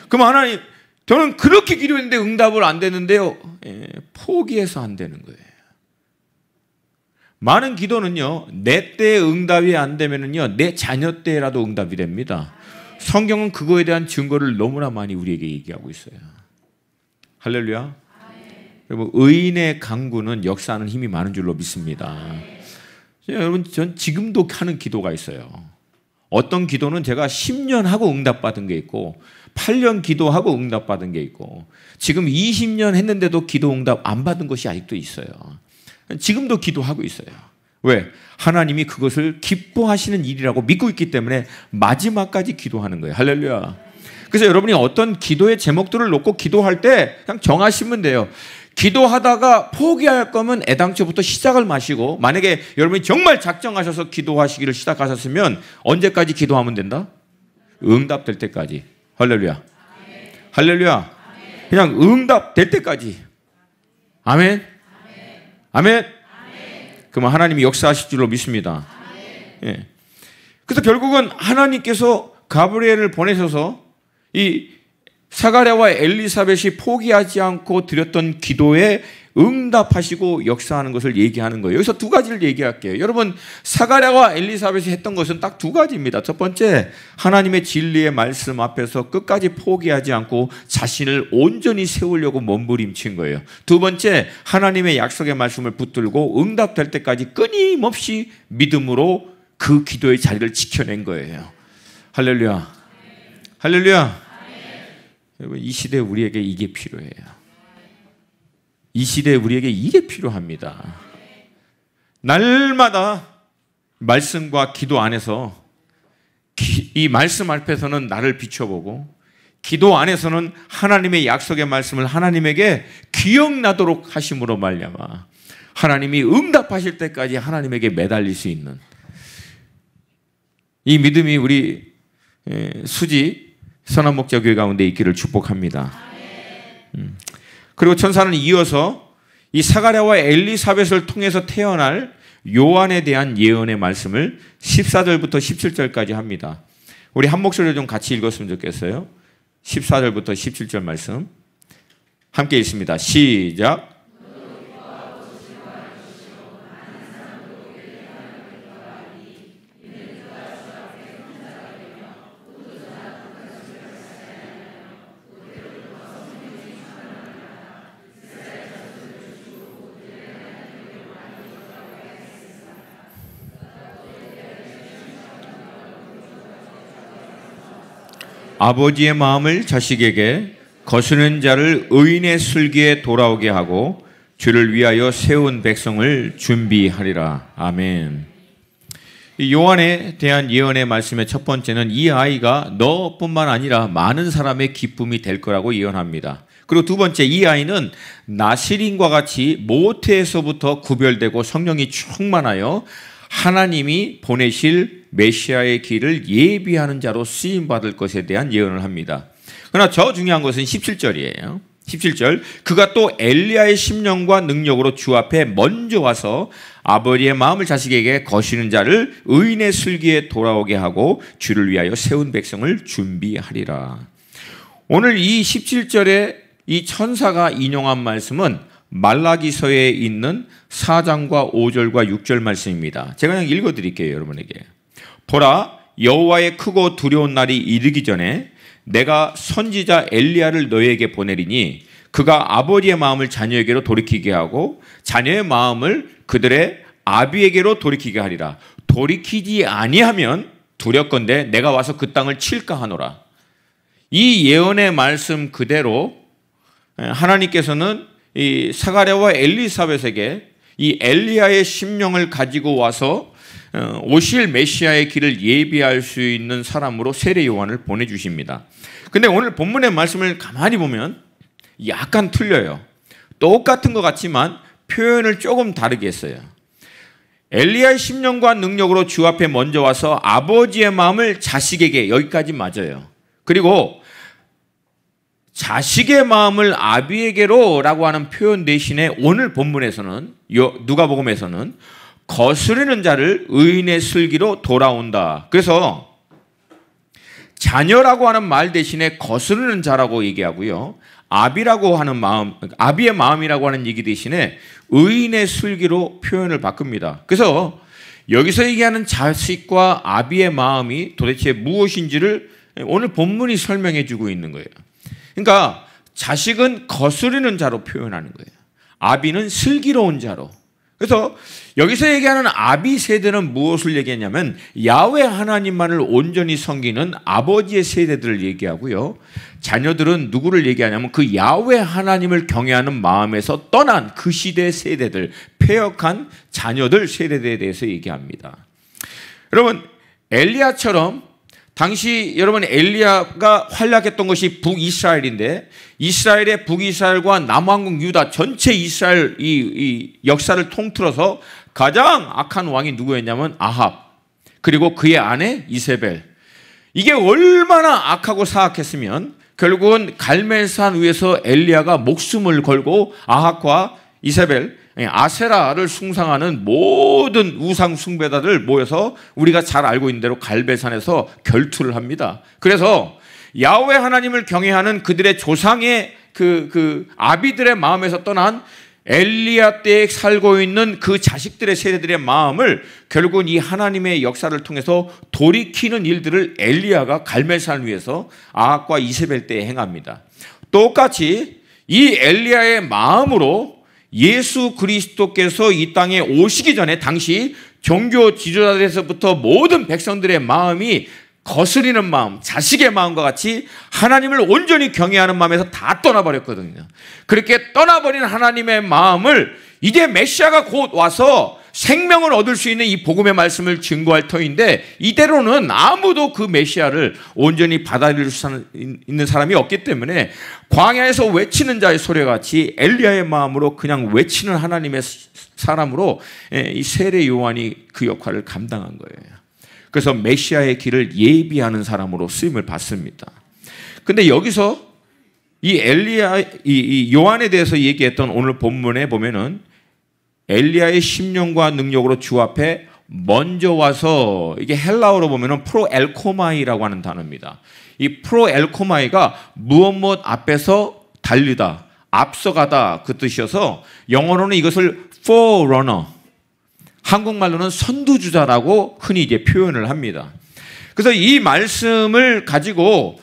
그럼 하나님, 저는 그렇게 기도했는데 응답을 안 되는데요. 포기해서 안 되는 거예요. 많은 기도는요, 내 때에 응답이 안 되면은요, 내 자녀 때라도 응답이 됩니다. 성경은 그거에 대한 증거를 너무나 많이 우리에게 얘기하고 있어요. 할렐루야. 여러분 의인의 간구는 역사하는 힘이 많은 줄로 믿습니다. 여러분 전 지금도 하는 기도가 있어요. 어떤 기도는 제가 10년 하고 응답받은 게 있고 8년 기도하고 응답받은 게 있고 지금 20년 했는데도 기도 응답 안 받은 것이 아직도 있어요. 지금도 기도하고 있어요. 왜? 하나님이 그것을 기뻐하시는 일이라고 믿고 있기 때문에 마지막까지 기도하는 거예요. 할렐루야. 그래서 여러분이 어떤 기도의 제목들을 놓고 기도할 때 그냥 정하시면 돼요. 기도하다가 포기할 거면 애당초부터 시작을 마시고, 만약에 여러분이 정말 작정하셔서 기도하시기를 시작하셨으면 언제까지 기도하면 된다? 응답될 때까지. 할렐루야. 할렐루야. 그냥 응답될 때까지. 아멘. 아멘. 그러면 하나님이 역사하실 줄로 믿습니다. 예. 그래서 결국은 하나님께서 가브리엘을 보내셔서 이 사가랴와 엘리사벳이 포기하지 않고 드렸던 기도에 응답하시고 역사하는 것을 얘기하는 거예요. 여기서 두 가지를 얘기할게요. 여러분, 사가랴와 엘리사벳이 했던 것은 딱 두 가지입니다. 첫 번째, 하나님의 진리의 말씀 앞에서 끝까지 포기하지 않고 자신을 온전히 세우려고 몸부림친 거예요. 두 번째, 하나님의 약속의 말씀을 붙들고 응답될 때까지 끊임없이 믿음으로 그 기도의 자리를 지켜낸 거예요. 할렐루야. 할렐루야. 여러분, 이 시대에 우리에게 이게 필요해요. 이 시대에 우리에게 이게 필요합니다. 날마다 말씀과 기도 안에서 이 말씀 앞에서는 나를 비춰보고 기도 안에서는 하나님의 약속의 말씀을 하나님에게 기억나도록 하심으로 말미암아 하나님이 응답하실 때까지 하나님에게 매달릴 수 있는 이 믿음이 우리 수지 선한목자교회 가운데 있기를 축복합니다. 그리고 천사는 이어서 이 사가랴와 엘리사벳을 통해서 태어날 요한에 대한 예언의 말씀을 14절부터 17절까지 합니다. 우리 한 목소리로 좀 같이 읽었으면 좋겠어요. 14절부터 17절 말씀 함께 읽습니다. 시작. 아버지의 마음을 자식에게, 거스르는 자를 의인의 슬기에 돌아오게 하고 주를 위하여 세운 백성을 준비하리라. 아멘. 요한에 대한 예언의 말씀의 첫 번째는 이 아이가 너뿐만 아니라 많은 사람의 기쁨이 될 거라고 예언합니다. 그리고 두 번째, 이 아이는 나시린과 같이 모태에서부터 구별되고 성령이 충만하여 하나님이 보내실 메시아의 길을 예비하는 자로 쓰임받을 것에 대한 예언을 합니다. 그러나 더 중요한 것은 17절이에요. 17절, 그가 또 엘리야의 심령과 능력으로 주 앞에 먼저 와서 아버지의 마음을 자식에게 거시는 자를 의인의 슬기에 돌아오게 하고 주를 위하여 세운 백성을 준비하리라. 오늘 이 17절에 이 천사가 인용한 말씀은 말라기서에 있는 4장과 5절과 6절 말씀입니다. 제가 그냥 읽어드릴게요, 여러분에게. 보라, 여호와의 크고 두려운 날이 이르기 전에 내가 선지자 엘리야를 너희에게 보내리니 그가 아버지의 마음을 자녀에게로 돌이키게 하고 자녀의 마음을 그들의 아비에게로 돌이키게 하리라. 돌이키지 아니하면 두렵건대 내가 와서 그 땅을 칠까 하노라. 이 예언의 말씀 그대로 하나님께서는 이 사가랴와 엘리사벳에게 이 엘리야의 심령을 가지고 와서 오실 메시아의 길을 예비할 수 있는 사람으로 세례 요한을 보내주십니다. 근데 오늘 본문의 말씀을 가만히 보면 약간 틀려요. 똑같은 것 같지만 표현을 조금 다르게 했어요. 엘리야의 심령과 능력으로 주 앞에 먼저 와서 아버지의 마음을 자식에게, 여기까지 맞아요. 그리고 자식의 마음을 아비에게로 라고 하는 표현 대신에 오늘 본문에서는, 누가복음에서는 거스르는 자를 의인의 슬기로 돌아온다. 그래서 자녀라고 하는 말 대신에 거스르는 자라고 얘기하고요. 아비라고 하는 마음, 아비의 마음이라고 하는 얘기 대신에 의인의 슬기로 표현을 바꿉니다. 그래서 여기서 얘기하는 자식과 아비의 마음이 도대체 무엇인지를 오늘 본문이 설명해 주고 있는 거예요. 그러니까 자식은 거스르는 자로 표현하는 거예요. 아비는 슬기로운 자로. 그래서 여기서 얘기하는 아비 세대는 무엇을 얘기하냐면 야훼 하나님만을 온전히 섬기는 아버지의 세대들을 얘기하고요. 자녀들은 누구를 얘기하냐면 그 야훼 하나님을 경외하는 마음에서 떠난 그 시대의 세대들, 패역한 자녀들 세대에 대해서 얘기합니다. 여러분, 엘리야처럼 당시 여러분 엘리야가 활약했던 것이 북이스라엘인데 이스라엘의 북이스라엘과 남왕국 유다 전체 이스라엘 이 역사를 통틀어서 가장 악한 왕이 누구였냐면 아합, 그리고 그의 아내 이세벨. 이게 얼마나 악하고 사악했으면 결국은 갈멜산 위에서 엘리야가 목숨을 걸고 아합과 이세벨, 아세라를 숭상하는 모든 우상 숭배자들 모여서 우리가 잘 알고 있는 대로 갈멜산에서 결투를 합니다. 그래서 야훼 하나님을 경외하는 그들의 조상의 그 아비들의 마음에서 떠난 엘리야 때에 살고 있는 그 자식들의 세대들의 마음을 결국은 이 하나님의 역사를 통해서 돌이키는 일들을 엘리야가 갈멜산 위에서 아합과 이세벨 때에 행합니다. 똑같이 이 엘리야의 마음으로 예수 그리스도께서 이 땅에 오시기 전에 당시 종교 지도자들에서부터 모든 백성들의 마음이 거스리는 마음, 자식의 마음과 같이 하나님을 온전히 경외하는 마음에서 다 떠나버렸거든요. 그렇게 떠나버린 하나님의 마음을 이제 메시아가 곧 와서 생명을 얻을 수 있는 이 복음의 말씀을 증거할 터인데 이대로는 아무도 그 메시아를 온전히 받아들일 수 있는 사람이 없기 때문에 광야에서 외치는 자의 소리같이 엘리야의 마음으로 그냥 외치는 하나님의 사람으로 이 세례 요한이 그 역할을 감당한 거예요. 그래서 메시아의 길을 예비하는 사람으로 쓰임을 받습니다. 근데 여기서 이 엘리야, 이 요한에 대해서 얘기했던 오늘 본문에 보면은 엘리야의 심령과 능력으로 주 앞에 먼저 와서, 이게 헬라어로 보면은 프로엘코마이라고 하는 단어입니다. 이 프로엘코마이가 무엇 앞에서 달리다, 앞서가다 그 뜻이어서 영어로는 이것을 forerunner, 한국말로는 선두주자라고 흔히 이제 표현을 합니다. 그래서 이 말씀을 가지고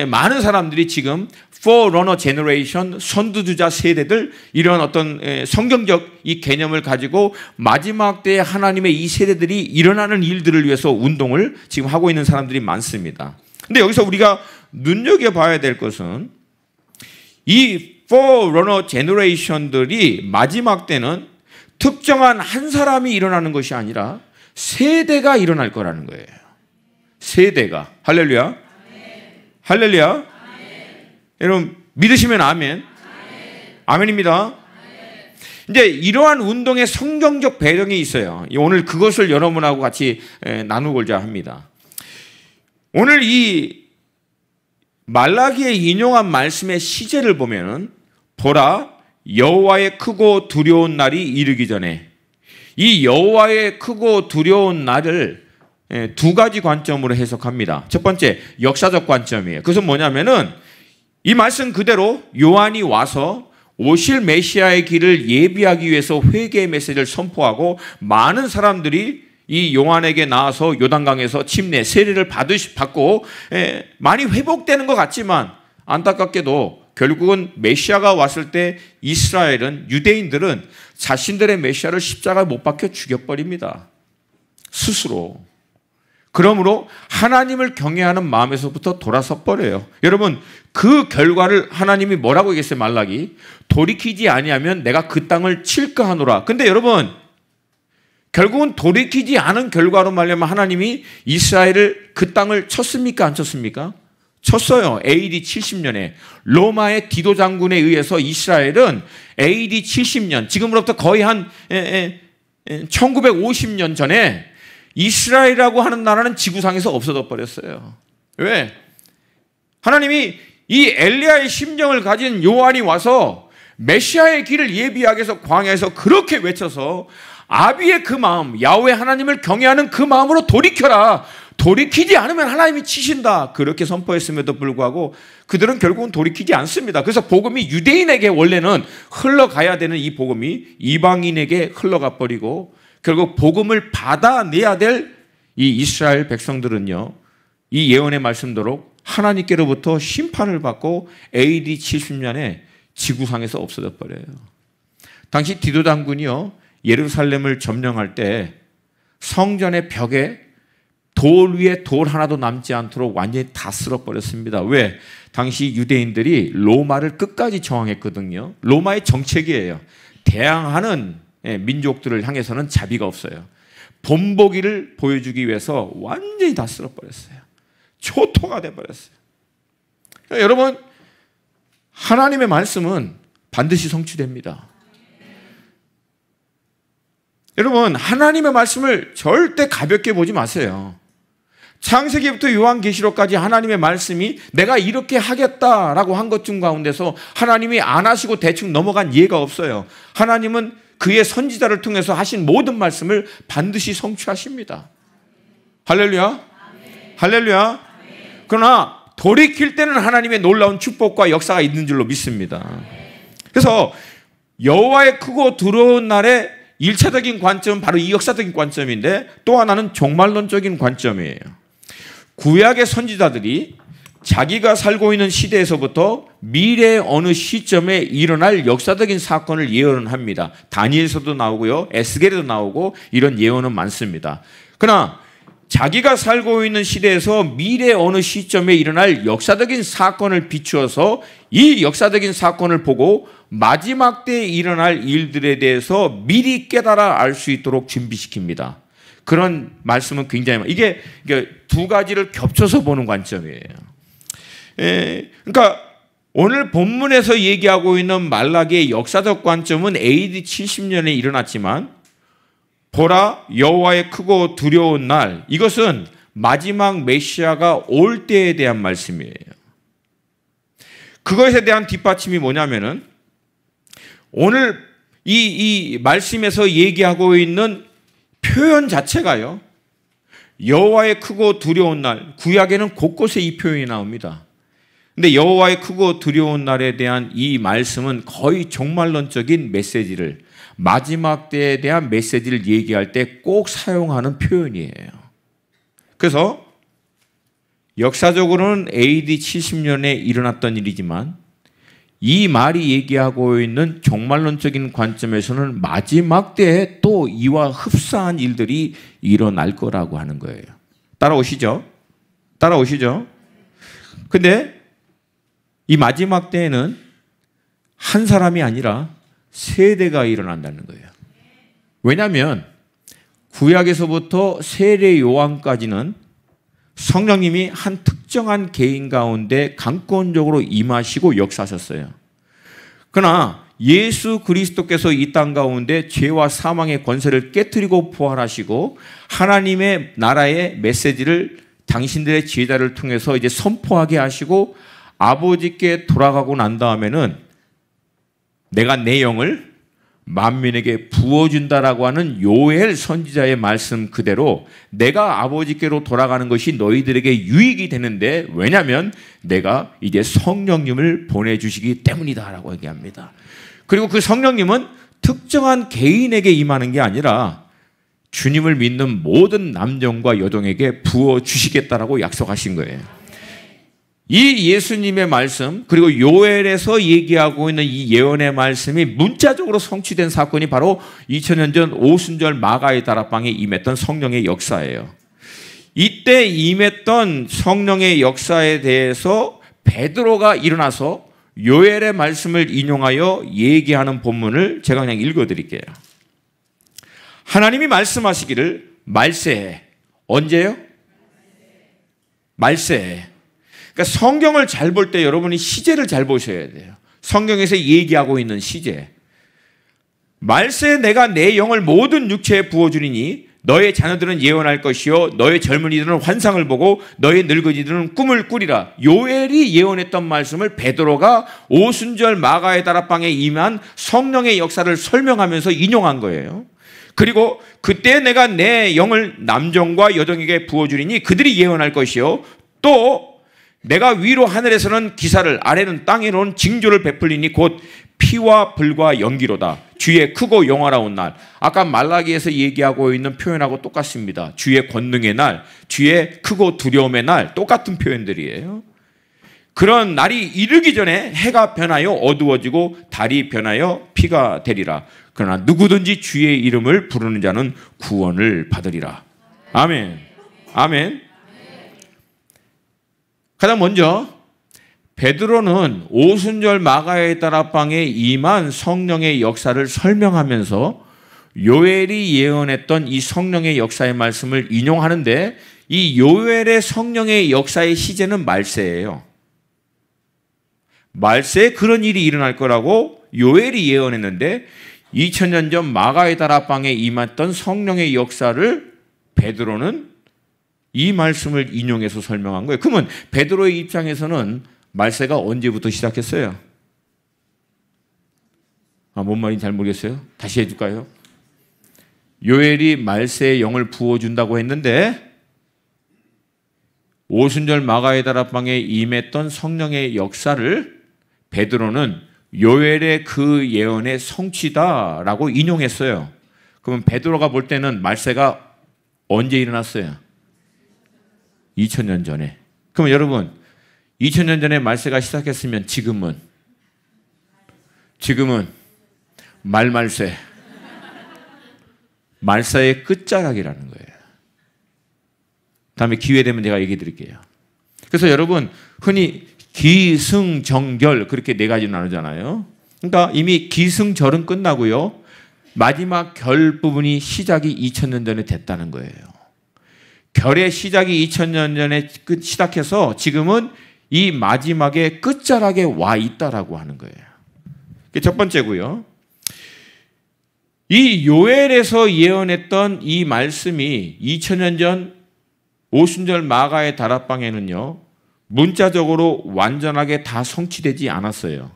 많은 사람들이 지금 forerunner generation, 선두주자 세대들, 이런 어떤 성경적 이 개념을 가지고 마지막 때에 하나님의 이 세대들이 일어나는 일들을 위해서 운동을 지금 하고 있는 사람들이 많습니다. 근데 여기서 우리가 눈여겨봐야 될 것은 이 forerunner generation들이 마지막 때는 특정한 한 사람이 일어나는 것이 아니라 세대가 일어날 거라는 거예요. 세대가. 할렐루야. 아멘. 할렐루야. 아멘. 여러분 믿으시면 아멘. 아멘입니다. 이제 이러한 운동의 성경적 배경이 있어요. 오늘 그것을 여러분하고 같이 나누고자 합니다. 오늘 이 말라기에 인용한 말씀의 시제를 보면은 보라 여호와의 크고 두려운 날이 이르기 전에, 이 여호와의 크고 두려운 날을 두 가지 관점으로 해석합니다. 첫 번째 역사적 관점이에요. 그것은 뭐냐면은 이 말씀 그대로 요한이 와서 오실 메시아의 길을 예비하기 위해서 회개의 메시지를 선포하고 많은 사람들이 이 요한에게 나와서 요단강에서 침례, 세례를 받고 많이 회복되는 것 같지만 안타깝게도 결국은 메시아가 왔을 때 이스라엘은, 유대인들은 자신들의 메시아를 십자가에 못 박혀 죽여버립니다. 스스로. 그러므로 하나님을 경외하는 마음에서부터 돌아서 버려요. 여러분, 그 결과를 하나님이 뭐라고 얘기했어요? 말라기. 돌이키지 아니하면 내가 그 땅을 칠까 하노라. 근데 여러분, 결국은 돌이키지 않은 결과로 말하면 하나님이 이스라엘을 그 땅을 쳤습니까? 안 쳤습니까? 쳤어요. AD 70년에 로마의 디도 장군에 의해서 이스라엘은 AD 70년, 지금으로부터 거의 한 1950년 전에 이스라엘이라고 하는 나라는 지구상에서 없어져 버렸어요. 왜? 하나님이 이 엘리야의 심정을 가진 요한이 와서 메시아의 길을 예비하기 위해서 광야에서 그렇게 외쳐서 아비의 그 마음, 야훼 하나님을 경외하는 그 마음으로 돌이켜라. 돌이키지 않으면 하나님이 치신다. 그렇게 선포했음에도 불구하고 그들은 결국은 돌이키지 않습니다. 그래서 복음이 유대인에게 원래는 흘러가야 되는 이 복음이 이방인에게 흘러가 버리고 결국 복음을 받아내야 될 이 이스라엘 백성들은요, 이 예언의 말씀대로 하나님께로부터 심판을 받고 AD 70년에 지구상에서 없어져 버려요. 당시 디도 장군이요, 예루살렘을 점령할 때 성전의 벽에 돌 위에 돌 하나도 남지 않도록 완전히 다 쓸어버렸습니다. 왜? 당시 유대인들이 로마를 끝까지 저항했거든요. 로마의 정책이에요. 대항하는 민족들을 향해서는 자비가 없어요. 본보기를 보여주기 위해서 완전히 다 쓸어버렸어요. 초토가 돼버렸어요. 여러분, 하나님의 말씀은 반드시 성취됩니다. 여러분, 하나님의 말씀을 절대 가볍게 보지 마세요. 창세기부터 요한계시록까지 하나님의 말씀이 내가 이렇게 하겠다라고 한 것 중 가운데서 하나님이 안 하시고 대충 넘어간 예가 없어요. 하나님은 그의 선지자를 통해서 하신 모든 말씀을 반드시 성취하십니다. 할렐루야. 할렐루야. 그러나 돌이킬 때는 하나님의 놀라운 축복과 역사가 있는 줄로 믿습니다. 그래서 여호와의 크고 두려운 날에 1차적인 관점은 바로 이 역사적인 관점인데, 또 하나는 종말론적인 관점이에요. 구약의 선지자들이 자기가 살고 있는 시대에서부터 미래의 어느 시점에 일어날 역사적인 사건을 예언을 합니다. 다니엘서도 나오고요, 에스겔에도 나오고 이런 예언은 많습니다. 그러나 자기가 살고 있는 시대에서 미래의 어느 시점에 일어날 역사적인 사건을 비추어서 이 역사적인 사건을 보고 마지막 때에 일어날 일들에 대해서 미리 깨달아 알 수 있도록 준비시킵니다. 그런 말씀은 굉장히 많아요. 이게 두 가지를 겹쳐서 보는 관점이에요. 그러니까 오늘 본문에서 얘기하고 있는 말라기의 역사적 관점은 AD 70년에 일어났지만, 보라 여호와의 크고 두려운 날, 이것은 마지막 메시아가 올 때에 대한 말씀이에요. 그것에 대한 뒷받침이 뭐냐면은 오늘 이 말씀에서 얘기하고 있는 표현 자체가요, 여호와의 크고 두려운 날, 구약에는 곳곳에 이 표현이 나옵니다. 근데 여호와의 크고 두려운 날에 대한 이 말씀은 거의 종말론적인 메시지를, 마지막 때에 대한 메시지를 얘기할 때 꼭 사용하는 표현이에요. 그래서 역사적으로는 AD 70년에 일어났던 일이지만 이 말이 얘기하고 있는 종말론적인 관점에서는 마지막 때에 또 이와 흡사한 일들이 일어날 거라고 하는 거예요. 따라오시죠? 따라오시죠? 근데 이 마지막 때에는 한 사람이 아니라 세대가 일어난다는 거예요. 왜냐하면 구약에서부터 세례 요한까지는 성령님이 한 특정한 개인 가운데 강권적으로 임하시고 역사하셨어요. 그러나 예수 그리스도께서 이 땅 가운데 죄와 사망의 권세를 깨뜨리고 부활하시고 하나님의 나라의 메시지를 당신들의 제자를 통해서 이제 선포하게 하시고 아버지께 돌아가고 난 다음에는 내가 내 영을 만민에게 부어준다라고 하는 요엘 선지자의 말씀 그대로 내가 아버지께로 돌아가는 것이 너희들에게 유익이 되는데, 왜냐하면 내가 이제 성령님을 보내주시기 때문이다라고 얘기합니다. 그리고 그 성령님은 특정한 개인에게 임하는 게 아니라 주님을 믿는 모든 남정과 여종에게 부어주시겠다라고 약속하신 거예요. 이 예수님의 말씀, 그리고 요엘에서 얘기하고 있는 이 예언의 말씀이 문자적으로 성취된 사건이 바로 2000년 전 오순절 마가의 다락방에 임했던 성령의 역사예요. 이때 임했던 성령의 역사에 대해서 베드로가 일어나서 요엘의 말씀을 인용하여 얘기하는 본문을 제가 그냥 읽어드릴게요. 하나님이 말씀하시기를 말세에, 언제요? 말세에. 그러니까 성경을 잘 볼 때 여러분이 시제를 잘 보셔야 돼요. 성경에서 얘기하고 있는 시제. 말세에 내가 내 영을 모든 육체에 부어주리니 너의 자녀들은 예언할 것이요 너의 젊은이들은 환상을 보고 너의 늙은이들은 꿈을 꾸리라. 요엘이 예언했던 말씀을 베드로가 오순절 마가의 다락방에 임한 성령의 역사를 설명하면서 인용한 거예요. 그리고 그때 내가 내 영을 남종과 여종에게 부어주리니 그들이 예언할 것이요 또 내가 위로 하늘에서는 기사를 아래는 땅에 놓은 징조를 베풀리니 곧 피와 불과 연기로다. 주의 크고 영화로운 날. 아까 말라기에서 얘기하고 있는 표현하고 똑같습니다. 주의 권능의 날, 주의 크고 두려움의 날, 똑같은 표현들이에요. 그런 날이 이르기 전에 해가 변하여 어두워지고 달이 변하여 피가 되리라. 그러나 누구든지 주의 이름을 부르는 자는 구원을 받으리라. 아멘. 아멘. 가장 먼저 베드로는 오순절 마가의 다락방에 임한 성령의 역사를 설명하면서 요엘이 예언했던 이 성령의 역사의 말씀을 인용하는데, 이 요엘의 성령의 역사의 시제는 말세예요. 말세에 그런 일이 일어날 거라고 요엘이 예언했는데 2000년 전 마가의 다락방에 임했던 성령의 역사를 베드로는 이 말씀을 인용해서 설명한 거예요. 그러면 베드로의 입장에서는 말세가 언제부터 시작했어요? 뭔 말인지 잘 모르겠어요. 다시 해줄까요? 요엘이 말세에 영을 부어준다고 했는데 오순절 마가의 다락방에 임했던 성령의 역사를 베드로는 요엘의 그 예언의 성취다라고 인용했어요. 그러면 베드로가 볼 때는 말세가 언제 일어났어요? 2000년 전에. 그러면 여러분 2000년 전에 말세가 시작했으면 지금은 말세. 말세의 끝자락이라는 거예요. 다음에 기회 되면 제가 얘기해 드릴게요. 그래서 여러분 흔히 기승정결 그렇게 네 가지 나누잖아요. 그러니까 이미 기승절은 끝나고요. 마지막 결 부분이 시작이 2000년 전에 됐다는 거예요. 결의 시작이 2000년 전에 시작해서 지금은 이 마지막에 끝자락에 와 있다라고 하는 거예요. 그게 첫 번째고요. 이 요엘에서 예언했던 이 말씀이 2000년 전 오순절 마가의 다락방에는요, 문자적으로 완전하게 다 성취되지 않았어요.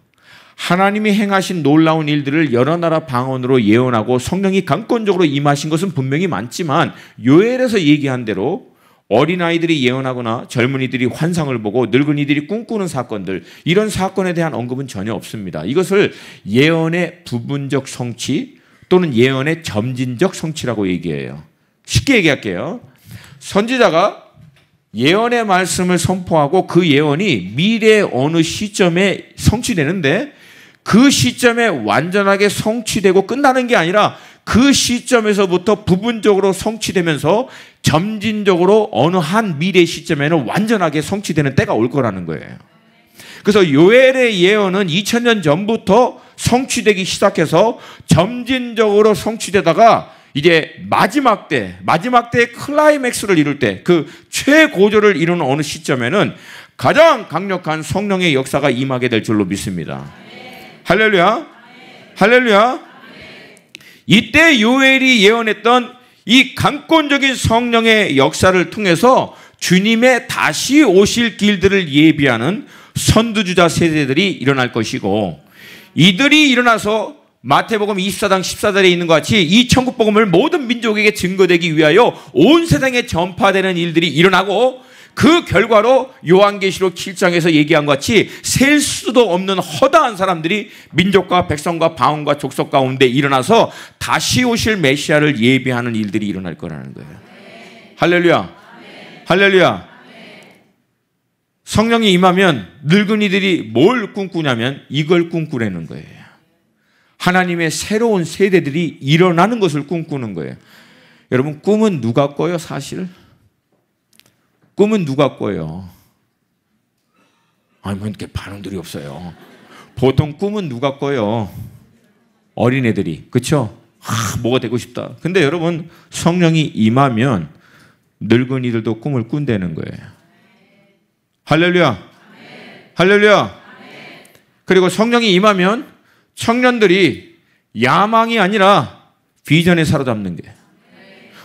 하나님이 행하신 놀라운 일들을 여러 나라 방언으로 예언하고 성령이 강권적으로 임하신 것은 분명히 많지만 요엘에서 얘기한 대로 어린아이들이 예언하거나 젊은이들이 환상을 보고 늙은이들이 꿈꾸는 사건들, 이런 사건에 대한 언급은 전혀 없습니다. 이것을 예언의 부분적 성취 또는 예언의 점진적 성취라고 얘기해요. 쉽게 얘기할게요. 선지자가 예언의 말씀을 선포하고 그 예언이 미래의 어느 시점에 성취되는데 그 시점에 완전하게 성취되고 끝나는 게 아니라 그 시점에서부터 부분적으로 성취되면서 점진적으로 어느 한 미래 시점에는 완전하게 성취되는 때가 올 거라는 거예요. 그래서 요엘의 예언은 2000년 전부터 성취되기 시작해서 점진적으로 성취되다가 이제 마지막 때 클라이맥스를 이룰 때, 그 최고조를 이루는 어느 시점에는 가장 강력한 성령의 역사가 임하게 될 줄로 믿습니다. 할렐루야. 할렐루야. 이때 요엘이 예언했던 이 강권적인 성령의 역사를 통해서 주님의 다시 오실 길들을 예비하는 선두주자 세대들이 일어날 것이고, 이들이 일어나서 마태복음 24장 14절에 있는 것 같이 이 천국복음을 모든 민족에게 증거되기 위하여 온 세상에 전파되는 일들이 일어나고, 그 결과로 요한계시록 7장에서 얘기한 것 같이 셀 수도 없는 허다한 사람들이 민족과 백성과 방언과 족속 가운데 일어나서 다시 오실 메시아를 예비하는 일들이 일어날 거라는 거예요. 할렐루야. 할렐루야. 성령이 임하면 늙은이들이 뭘 꿈꾸냐면 이걸 꿈꾸라는 거예요. 하나님의 새로운 세대들이 일어나는 것을 꿈꾸는 거예요. 여러분, 꿈은 누가 꿔요? 사실 꿈은 누가 꿔요? 아니, 뭐 이렇게 반응들이 없어요. 보통 꿈은 누가 꿔요? 어린애들이. 그렇죠? 뭐가 되고 싶다. 근데 여러분, 성령이 임하면 늙은이들도 꿈을 꾼다는 거예요. 할렐루야. 할렐루야. 그리고 성령이 임하면 청년들이 야망이 아니라 비전에 사로잡는 게,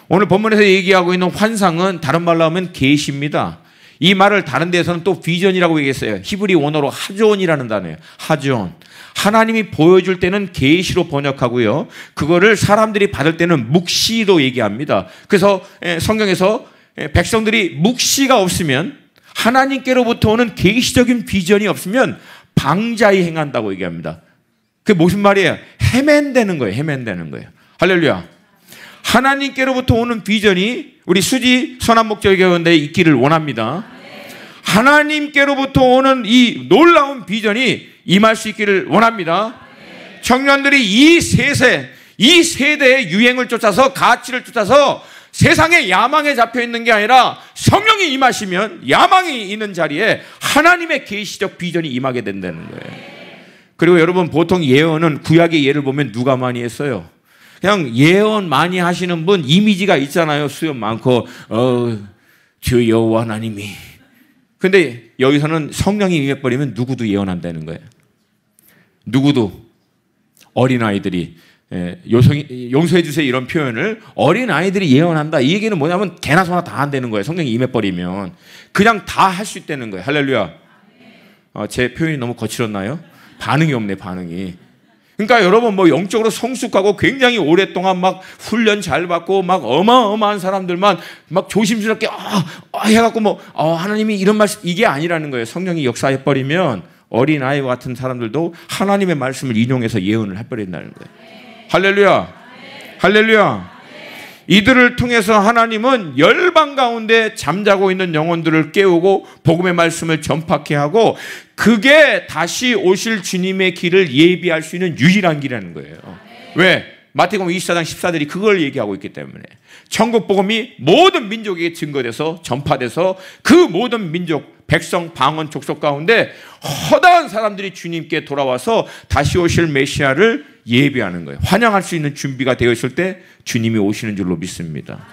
오늘 본문에서 얘기하고 있는 환상은 다른 말로 하면 계시입니다. 이 말을 다른 데서는 또 비전이라고 얘기했어요. 히브리 원어로 하존이라는 단어예요. 하존. 하나님이 보여줄 때는 계시로 번역하고요, 그거를 사람들이 받을 때는 묵시로 얘기합니다. 그래서 성경에서 백성들이 묵시가 없으면, 하나님께로부터 오는 계시적인 비전이 없으면 방자히 행한다고 얘기합니다. 그게 무슨 말이에요? 헤맨되는 거예요. 헤맨되는 거예요. 할렐루야. 하나님께로부터 오는 비전이 우리 수지 선한목적교회에 있기를 원합니다. 하나님께로부터 오는 이 놀라운 비전이 임할 수 있기를 원합니다. 청년들이 이 세대의 유행을 쫓아서, 가치를 쫓아서 세상의 야망에 잡혀 있는 게 아니라 성령이 임하시면 야망이 있는 자리에 하나님의 계시적 비전이 임하게 된다는 거예요. 그리고 여러분, 보통 예언은 구약의 예를 보면 누가 많이 했어요? 그냥 예언 많이 하시는 분 이미지가 있잖아요. 수염 많고 주 여호와 하나님이. 근데 여기서는 성령이 임해버리면 누구도 예언한다는 거예요. 누구도. 어린아이들이, 용서해 주세요 이런 표현을, 어린아이들이 예언한다, 이 얘기는 뭐냐면 개나 소나 다 한다는 거예요. 성령이 임해버리면 그냥 다 할 수 있다는 거예요. 할렐루야. 제 표현이 너무 거칠었나요? 반응이 없네, 반응이. 그러니까 여러분, 뭐 영적으로 성숙하고 굉장히 오랫동안 막 훈련 잘 받고 막 어마어마한 사람들만 막 조심스럽게 해갖고 뭐 하나님이 이런 말씀, 이게 아니라는 거예요. 성령이 역사해버리면 어린아이와 같은 사람들도 하나님의 말씀을 인용해서 예언을 해버린다는 거예요. 할렐루야. 할렐루야. 이들을 통해서 하나님은 열방 가운데 잠자고 있는 영혼들을 깨우고 복음의 말씀을 전파케 하고, 그게 다시 오실 주님의 길을 예비할 수 있는 유일한 길이라는 거예요. 왜? 마태복음 24장 14절이 그걸 얘기하고 있기 때문에. 천국 복음이 모든 민족에게 증거돼서 전파돼서 그 모든 민족, 백성, 방언, 족속 가운데 허다한 사람들이 주님께 돌아와서 다시 오실 메시아를 예비하는 거예요. 환영할 수 있는 준비가 되어 있을 때 주님이 오시는 줄로 믿습니다.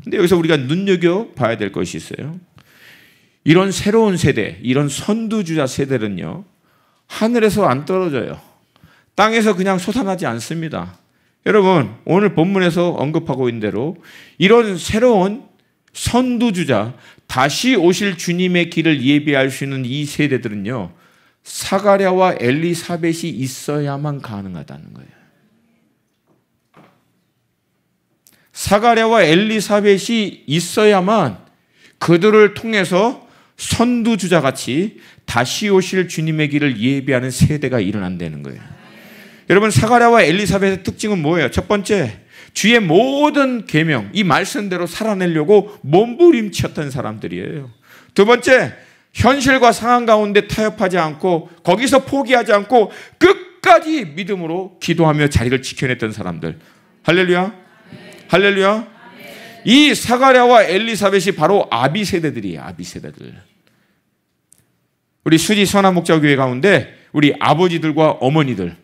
근데 여기서 우리가 눈여겨봐야 될 것이 있어요. 이런 새로운 세대, 이런 선두주자 세대는요, 하늘에서 안 떨어져요. 땅에서 그냥 솟아나지 않습니다. 여러분, 오늘 본문에서 언급하고 있는 대로 이런 새로운 선두주자, 다시 오실 주님의 길을 예비할 수 있는 이 세대들은요, 사가랴와 엘리사벳이 있어야만 가능하다는 거예요. 사가랴와 엘리사벳이 있어야만 그들을 통해서 선두주자같이 다시 오실 주님의 길을 예비하는 세대가 일어난다는 거예요. 여러분, 사가랴와 엘리사벳의 특징은 뭐예요? 첫 번째, 주의 모든 계명, 이 말씀대로 살아내려고 몸부림쳤던 사람들이에요. 두 번째, 현실과 상황 가운데 타협하지 않고 거기서 포기하지 않고 끝까지 믿음으로 기도하며 자리를 지켜냈던 사람들. 할렐루야. 할렐루야. 이 사가랴와 엘리사벳이 바로 아비 세대들이에요. 아비 세대들. 우리 수지 선한목자교회 가운데 우리 아버지들과 어머니들,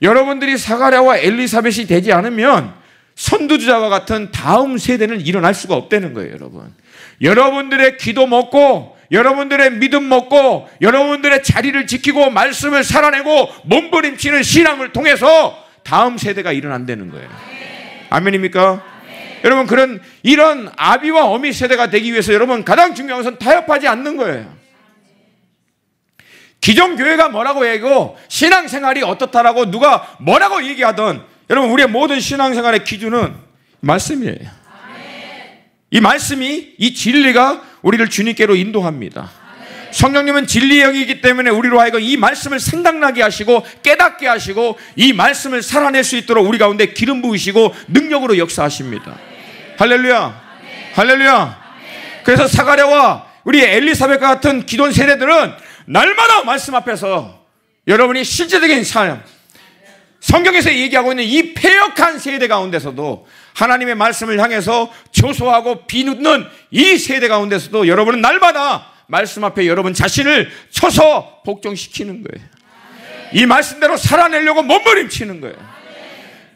여러분들이 사가랴와 엘리사벳이 되지 않으면 선두주자와 같은 다음 세대는 일어날 수가 없다는 거예요. 여러분, 여러분들의 기도 먹고 여러분들의 믿음 먹고 여러분들의 자리를 지키고 말씀을 살아내고 몸부림치는 신앙을 통해서 다음 세대가 일어난다는 거예요. 아멘입니까? 여러분, 이런 아비와 어미 세대가 되기 위해서 여러분 가장 중요한 것은 타협하지 않는 거예요. 기존 교회가 뭐라고 얘기하고 신앙생활이 어떻다라고 누가 뭐라고 얘기하든 여러분, 우리의 모든 신앙생활의 기준은 말씀이에요. 이 말씀이, 이 진리가 우리를 주님께로 인도합니다. 성령님은 진리의 영이기 때문에 우리로 하여금 이 말씀을 생각나게 하시고 깨닫게 하시고 이 말씀을 살아낼 수 있도록 우리 가운데 기름 부으시고 능력으로 역사하십니다. 할렐루야, 할렐루야. 그래서 사가랴와 우리 엘리사벳과 같은 기존 세대들은 날마다 말씀 앞에서 여러분이 실제적인 삶, 성경에서 얘기하고 있는 이 패역한 세대 가운데서도 하나님의 말씀을 향해서 조소하고 비웃는 이 세대 가운데서도 여러분은 날마다 말씀 앞에 여러분 자신을 쳐서 복종시키는 거예요. 이 말씀대로 살아내려고 몸부림치는 거예요.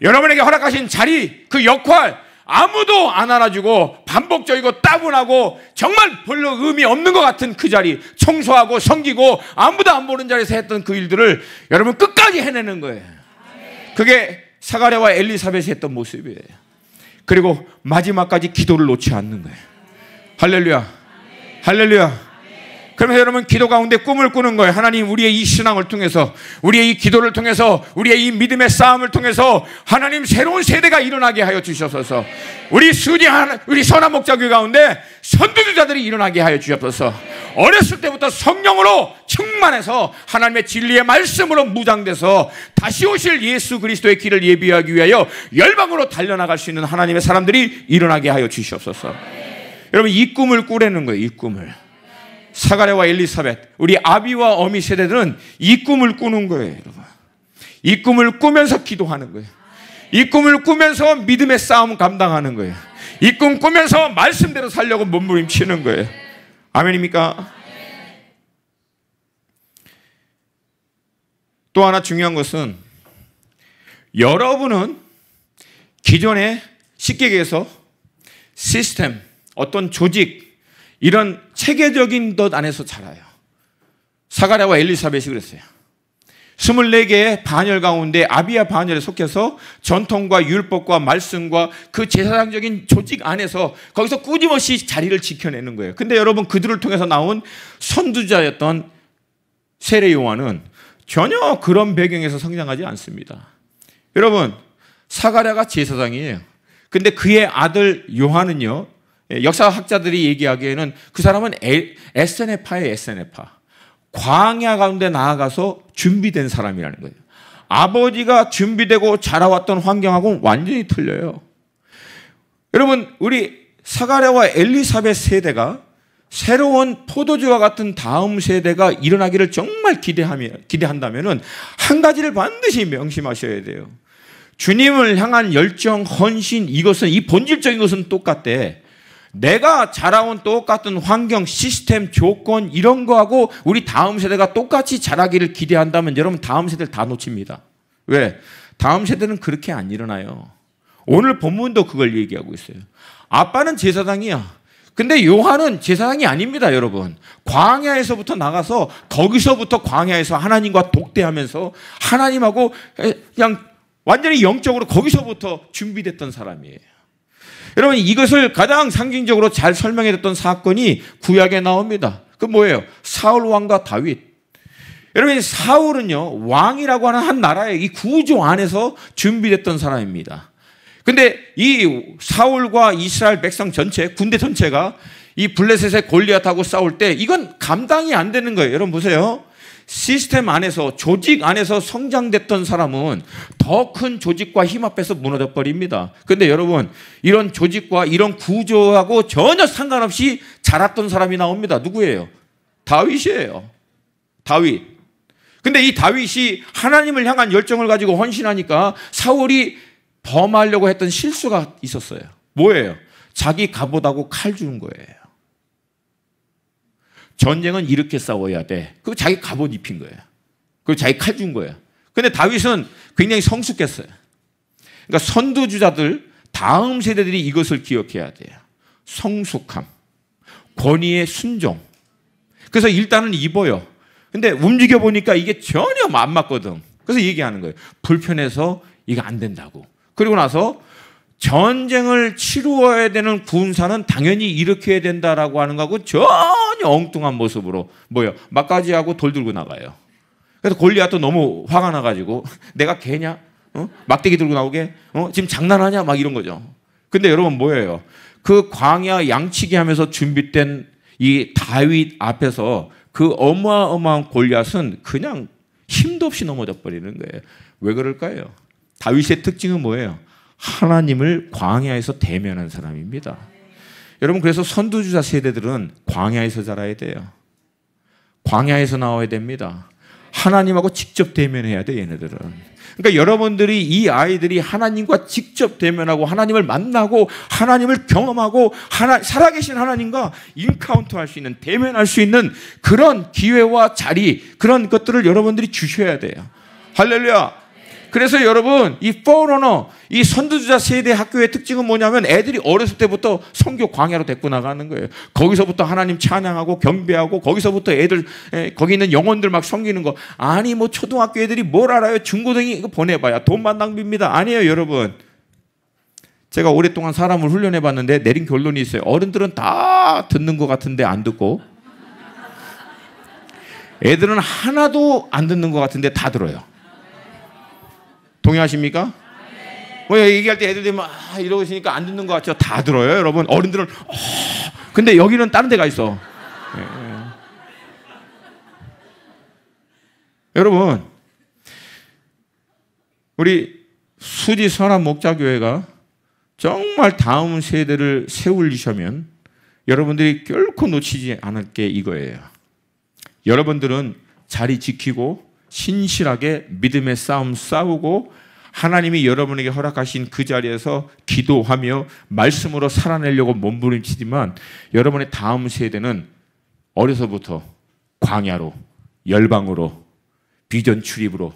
여러분에게 허락하신 자리, 그 역할 아무도 안 알아주고 반복적이고 따분하고 정말 별로 의미 없는 것 같은 그 자리, 청소하고 섬기고 아무도 안 보는 자리에서 했던 그 일들을 여러분 끝까지 해내는 거예요. 그게 사가랴와 엘리사벳이 했던 모습이에요. 그리고 마지막까지 기도를 놓지 않는 거예요. 할렐루야, 할렐루야. 그러면서 여러분 기도 가운데 꿈을 꾸는 거예요. 하나님, 우리의 이 신앙을 통해서, 우리의 이 기도를 통해서, 우리의 이 믿음의 싸움을 통해서 하나님 새로운 세대가 일어나게 하여 주셔서 우리 선한 목자교회 가운데 선두주자들이 일어나게 하여 주옵소서. 어렸을 때부터 성령으로 충만해서 하나님의 진리의 말씀으로 무장돼서 다시 오실 예수 그리스도의 길을 예비하기 위하여 열방으로 달려나갈 수 있는 하나님의 사람들이 일어나게 하여 주시옵소서. 여러분, 이 꿈을 꾸라는 거예요. 이 꿈을. 사가랴와 엘리사벳, 우리 아비와 어미 세대들은 이 꿈을 꾸는 거예요. 여러분, 이 꿈을 꾸면서 기도하는 거예요. 이 꿈을 꾸면서 믿음의 싸움 감당하는 거예요. 이 꿈 꾸면서 말씀대로 살려고 몸부림치는 거예요. 아멘입니까? 또 하나 중요한 것은 여러분은 기존에 쉽게 얘기해서 시스템, 어떤 조직, 이런 체계적인 것 안에서 자라요. 사가랴와 엘리사벳이 그랬어요. 24개의 반열 가운데 아비야 반열에 속해서 전통과 율법과 말씀과 그 제사장적인 조직 안에서 거기서 꾸준히 자리를 지켜내는 거예요. 근데 여러분, 그들을 통해서 나온 선두자였던 세례 요한은 전혀 그런 배경에서 성장하지 않습니다. 여러분, 사가랴가 제사장이에요. 근데 그의 아들 요한은요, 역사학자들이 얘기하기에는 그 사람은 에스네파예요. 에스네파. 광야 가운데 나아가서 준비된 사람이라는 거예요. 아버지가 준비되고 자라왔던 환경하고는 완전히 틀려요. 여러분, 우리 사가랴와 엘리사벳 세대가 새로운 포도주와 같은 다음 세대가 일어나기를 정말 기대한다면 한 가지를 반드시 명심하셔야 돼요. 주님을 향한 열정, 헌신, 이것은, 이 본질적인 것은 똑같대. 내가 자라온 똑같은 환경, 시스템, 조건 이런 거하고 우리 다음 세대가 똑같이 자라기를 기대한다면 여러분 다음 세대를 다 놓칩니다. 왜? 다음 세대는 그렇게 안 일어나요. 오늘 본문도 그걸 얘기하고 있어요. 아빠는 제사장이야. 근데 요한은 제사장이 아닙니다, 여러분. 광야에서부터 나가서 거기서부터 광야에서 하나님과 독대하면서 하나님하고 그냥 완전히 영적으로 거기서부터 준비됐던 사람이에요. 여러분, 이것을 가장 상징적으로 잘 설명해줬던 사건이 구약에 나옵니다. 그 뭐예요? 사울 왕과 다윗. 여러분, 사울은요, 왕이라고 하는 한 나라의 이 구조 안에서 준비됐던 사람입니다. 근데 이 사울과 이스라엘 백성 전체, 군대 전체가 이 블레셋의 골리앗하고 싸울 때 이건 감당이 안 되는 거예요. 여러분 보세요. 시스템 안에서, 조직 안에서 성장됐던 사람은 더 큰 조직과 힘 앞에서 무너져 버립니다. 근데 여러분, 이런 조직과 이런 구조하고 전혀 상관없이 자랐던 사람이 나옵니다. 누구예요? 다윗이에요. 다윗. 근데 이 다윗이 하나님을 향한 열정을 가지고 헌신하니까 사울이 범하려고 했던 실수가 있었어요. 뭐예요? 자기 갑옷하고 칼 주는 거예요. 전쟁은 이렇게 싸워야 돼. 그리고 자기 갑옷 입힌 거예요. 그리고 자기 칼 준 거예요. 근데 다윗은 굉장히 성숙했어요. 그러니까 선두주자들, 다음 세대들이 이것을 기억해야 돼요. 성숙함, 권위의 순종. 그래서 일단은 입어요. 근데 움직여 보니까 이게 전혀 안 맞거든. 그래서 얘기하는 거예요. 불편해서 이거 안 된다고. 그리고 나서 전쟁을 치루어야 되는 군사는 당연히 이렇게 해야 된다라고 하는 거하고 전혀 엉뚱한 모습으로 뭐요? 막가지하고 돌 들고 나가요. 그래서 골리앗도 너무 화가 나가지고 내가 개냐? 막대기 들고 나오게? 지금 장난하냐? 막 이런 거죠. 근데 여러분 뭐예요? 그 광야 양치기 하면서 준비된 이 다윗 앞에서 그 어마어마한 골리앗은 그냥 힘도 없이 넘어져 버리는 거예요. 왜 그럴까요? 다윗의 특징은 뭐예요? 하나님을 광야에서 대면한 사람입니다. 여러분 그래서 선두주자 세대들은 광야에서 자라야 돼요. 광야에서 나와야 됩니다. 하나님하고 직접 대면해야 돼 얘네들은. 그러니까 여러분들이 이 아이들이 하나님과 직접 대면하고 하나님을 만나고 하나님을 경험하고 살아계신 하나님과 인카운트할 수 있는 대면할 수 있는 그런 기회와 자리 그런 것들을 여러분들이 주셔야 돼요. 할렐루야. 그래서 여러분 이 포러너 이 선두주자 세대 학교의 특징은 뭐냐면 애들이 어렸을 때부터 선교 광야로 데리고 나가는 거예요. 거기서부터 하나님 찬양하고 경배하고 거기서부터 애들 거기 있는 영혼들 막 섬기는 거. 아니 뭐 초등학교 애들이 뭘 알아요. 중고등이 이거 보내봐야 돈만 낭비입니다. 아니에요 여러분. 제가 오랫동안 사람을 훈련해 봤는데 내린 결론이 있어요. 어른들은 다 듣는 것 같은데 안 듣고 애들은 하나도 안 듣는 것 같은데 다 들어요. 동의하십니까? 뭐 얘기할 때 애들이 막 이러고 있으니까 안 듣는 것 같죠? 다 들어요, 여러분. 어른들은 근데 여기는 다른 데가 있어. 여러분, 우리 수지 선한 목자교회가 정말 다음 세대를 세우려면 여러분들이 결코 놓치지 않을 게 이거예요. 여러분들은 자리 지키고 신실하게 믿음의 싸움 싸우고 하나님이 여러분에게 허락하신 그 자리에서 기도하며 말씀으로 살아내려고 몸부림치지만 여러분의 다음 세대는 어려서부터 광야로 열방으로 비전 출입으로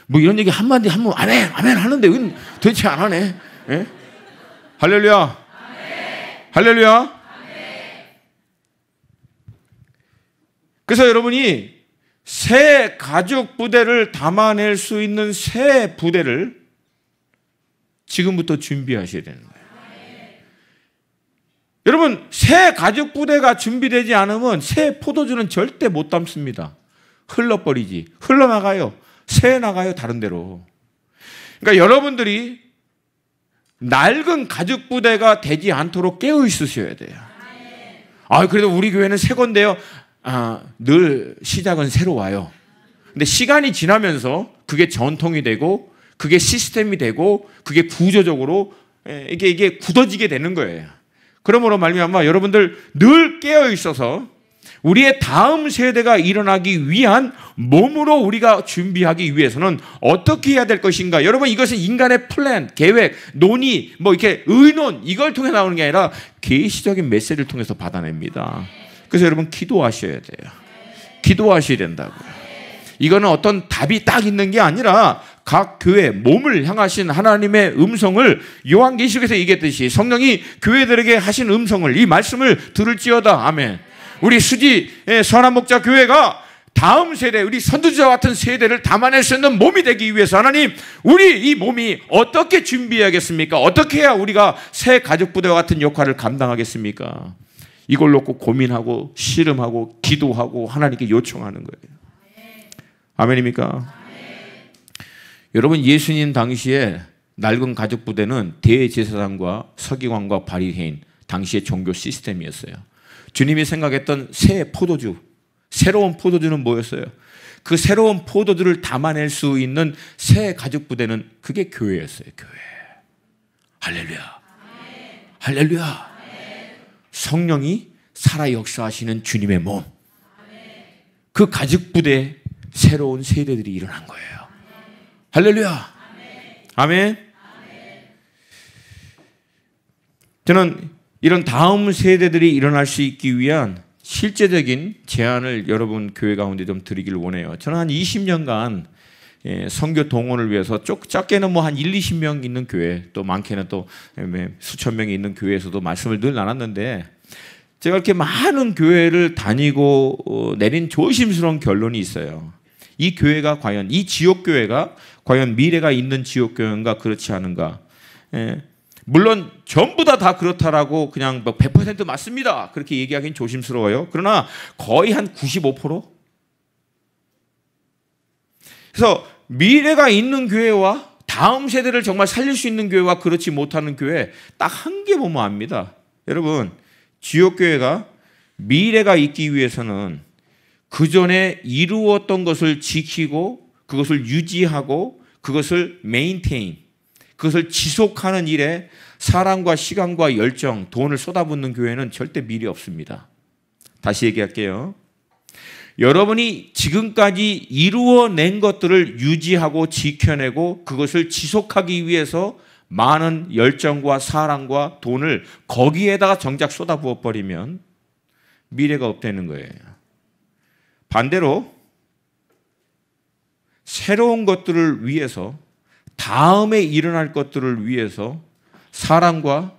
뭐 이런 얘기 한마디 하면 아멘 아멘 하는데 왜 도대체 안 하네. 예? 할렐루야. 아멘. 할렐루야. 아멘. 그래서 여러분이 새 가죽 부대를 담아낼 수 있는 새 부대를 지금부터 준비하셔야 되는 거예요. 여러분, 새 가죽 부대가 준비되지 않으면 새 포도주는 절대 못 담습니다. 흘러버리지. 흘러나가요. 새 나가요. 다른 데로. 그러니까 여러분들이 낡은 가죽 부대가 되지 않도록 깨어 있으셔야 돼요. 그래도 우리 교회는 새 건데요. 늘 시작은 새로 와요. 근데 시간이 지나면서 그게 전통이 되고 그게 시스템이 되고 그게 구조적으로 이게 굳어지게 되는 거예요. 그러므로 말미암아 여러분들 늘 깨어 있어서 우리의 다음 세대가 일어나기 위한 몸으로 우리가 준비하기 위해서는 어떻게 해야 될 것인가? 여러분 이것은 인간의 플랜, 계획, 논의, 뭐 이렇게 의논 이걸 통해 나오는 게 아니라 계시적인 메시지를 통해서 받아냅니다. 그래서 여러분 기도하셔야 돼요. 기도하셔야 된다고요. 이거는 어떤 답이 딱 있는 게 아니라 각 교회 몸을 향하신 하나님의 음성을 요한계시록에서 얘기했듯이 성령이 교회들에게 하신 음성을 이 말씀을 들을지어다. 아멘. 우리 수지 선한 목자 교회가 다음 세대 우리 선두주자 같은 세대를 담아낼 수 있는 몸이 되기 위해서 하나님 우리 이 몸이 어떻게 준비해야겠습니까? 어떻게 해야 우리가 새 가족부대와 같은 역할을 감당하겠습니까? 이걸 놓고 고민하고 씨름하고 기도하고 하나님께 요청하는 거예요. 아멘입니까? 여러분 예수님 당시에 낡은 가족부대는 대제사장과 서기관과 바리새인 당시의 종교 시스템이었어요. 주님이 생각했던 새 포도주, 새로운 포도주는 뭐였어요? 그 새로운 포도주를 담아낼 수 있는 새 가족부대는 그게 교회였어요. 교회. 할렐루야. 할렐루야. 성령이 살아 역사하시는 주님의 몸. 그 가족부대 새로운 세대들이 일어난 거예요. 할렐루야. 아멘. 저는 이런 다음 세대들이 일어날 수 있기 위한 실제적인 제안을 여러분 교회 가운데 좀 드리길 원해요. 저는 한 20년간 선교 동원을 위해서 작게는 뭐 한 20명 있는 교회 또 많게는 또 수천 명이 있는 교회에서도 말씀을 늘 나눴는데 제가 이렇게 많은 교회를 다니고 내린 조심스러운 결론이 있어요. 이 교회가 과연, 이 지옥교회가 과연 미래가 있는 지옥교회인가 그렇지 않은가. 물론 전부 다 그렇다라고 그냥 100% 맞습니다 그렇게 얘기하기는 조심스러워요. 그러나 거의 한 95%? 그래서 미래가 있는 교회와 다음 세대를 정말 살릴 수 있는 교회와 그렇지 못하는 교회 딱 한 개 보면 압니다. 여러분, 지옥교회가 미래가 있기 위해서는 그 전에 이루었던 것을 지키고 그것을 유지하고 그것을 메인테인, 그것을 지속하는 일에 사랑과 시간과 열정, 돈을 쏟아붓는 교회는 절대 미래 없습니다. 다시 얘기할게요. 여러분이 지금까지 이루어낸 것들을 유지하고 지켜내고 그것을 지속하기 위해서 많은 열정과 사랑과 돈을 거기에다가 정작 쏟아부어 버리면 미래가 없다는 거예요. 반대로 새로운 것들을 위해서, 다음에 일어날 것들을 위해서 사랑과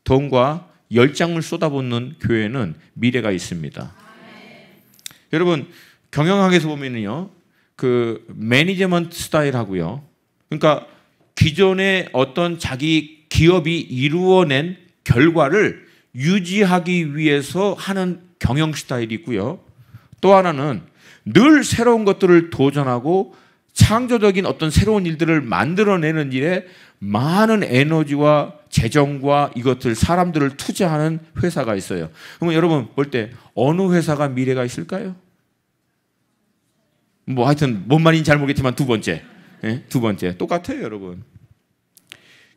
돈과 열정을 쏟아붓는 교회는 미래가 있습니다. 여러분, 경영학에서 보면요, 그 매니지먼트 스타일하고요, 그러니까 기존의 어떤 자기 기업이 이루어낸 결과를 유지하기 위해서 하는 경영 스타일이 있고요. 또 하나는 늘 새로운 것들을 도전하고 창조적인 어떤 새로운 일들을 만들어내는 일에 많은 에너지와 재정과 이것들, 사람들을 투자하는 회사가 있어요. 그러면 여러분 볼 때 어느 회사가 미래가 있을까요? 뭐 하여튼 뭔 말인지 잘 모르겠지만 두 번째 똑같아요. 여러분,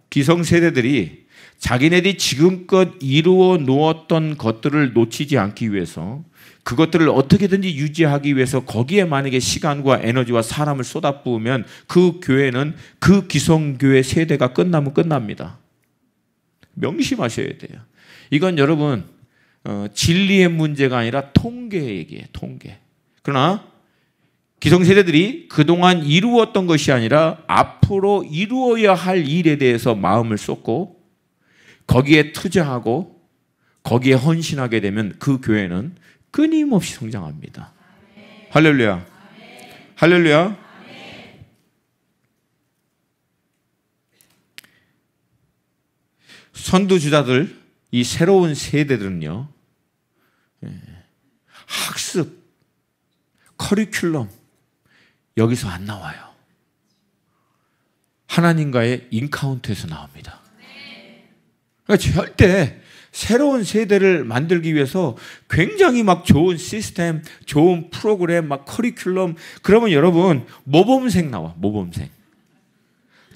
기성세대들이 자기네들이 지금껏 이루어 놓았던 것들을 놓치지 않기 위해서, 그것들을 어떻게든지 유지하기 위해서 거기에 만약에 시간과 에너지와 사람을 쏟아부으면 그 교회는, 그 기성교회 세대가 끝나면 끝납니다. 명심하셔야 돼요. 이건 여러분 진리의 문제가 아니라 통계의 얘기예요. 통계. 그러나 기성세대들이 그동안 이루었던 것이 아니라 앞으로 이루어야 할 일에 대해서 마음을 쏟고 거기에 투자하고 거기에 헌신하게 되면 그 교회는 끊임없이 성장합니다. 할렐루야. 할렐루야. 선두주자들, 이 새로운 세대들은요, 학습, 커리큘럼 여기서 안 나와요. 하나님과의 인카운트에서 나옵니다. 그러니까 절대 새로운 세대를 만들기 위해서 굉장히 막 좋은 시스템, 좋은 프로그램, 막 커리큘럼, 그러면 여러분 모범생 나와. 모범생.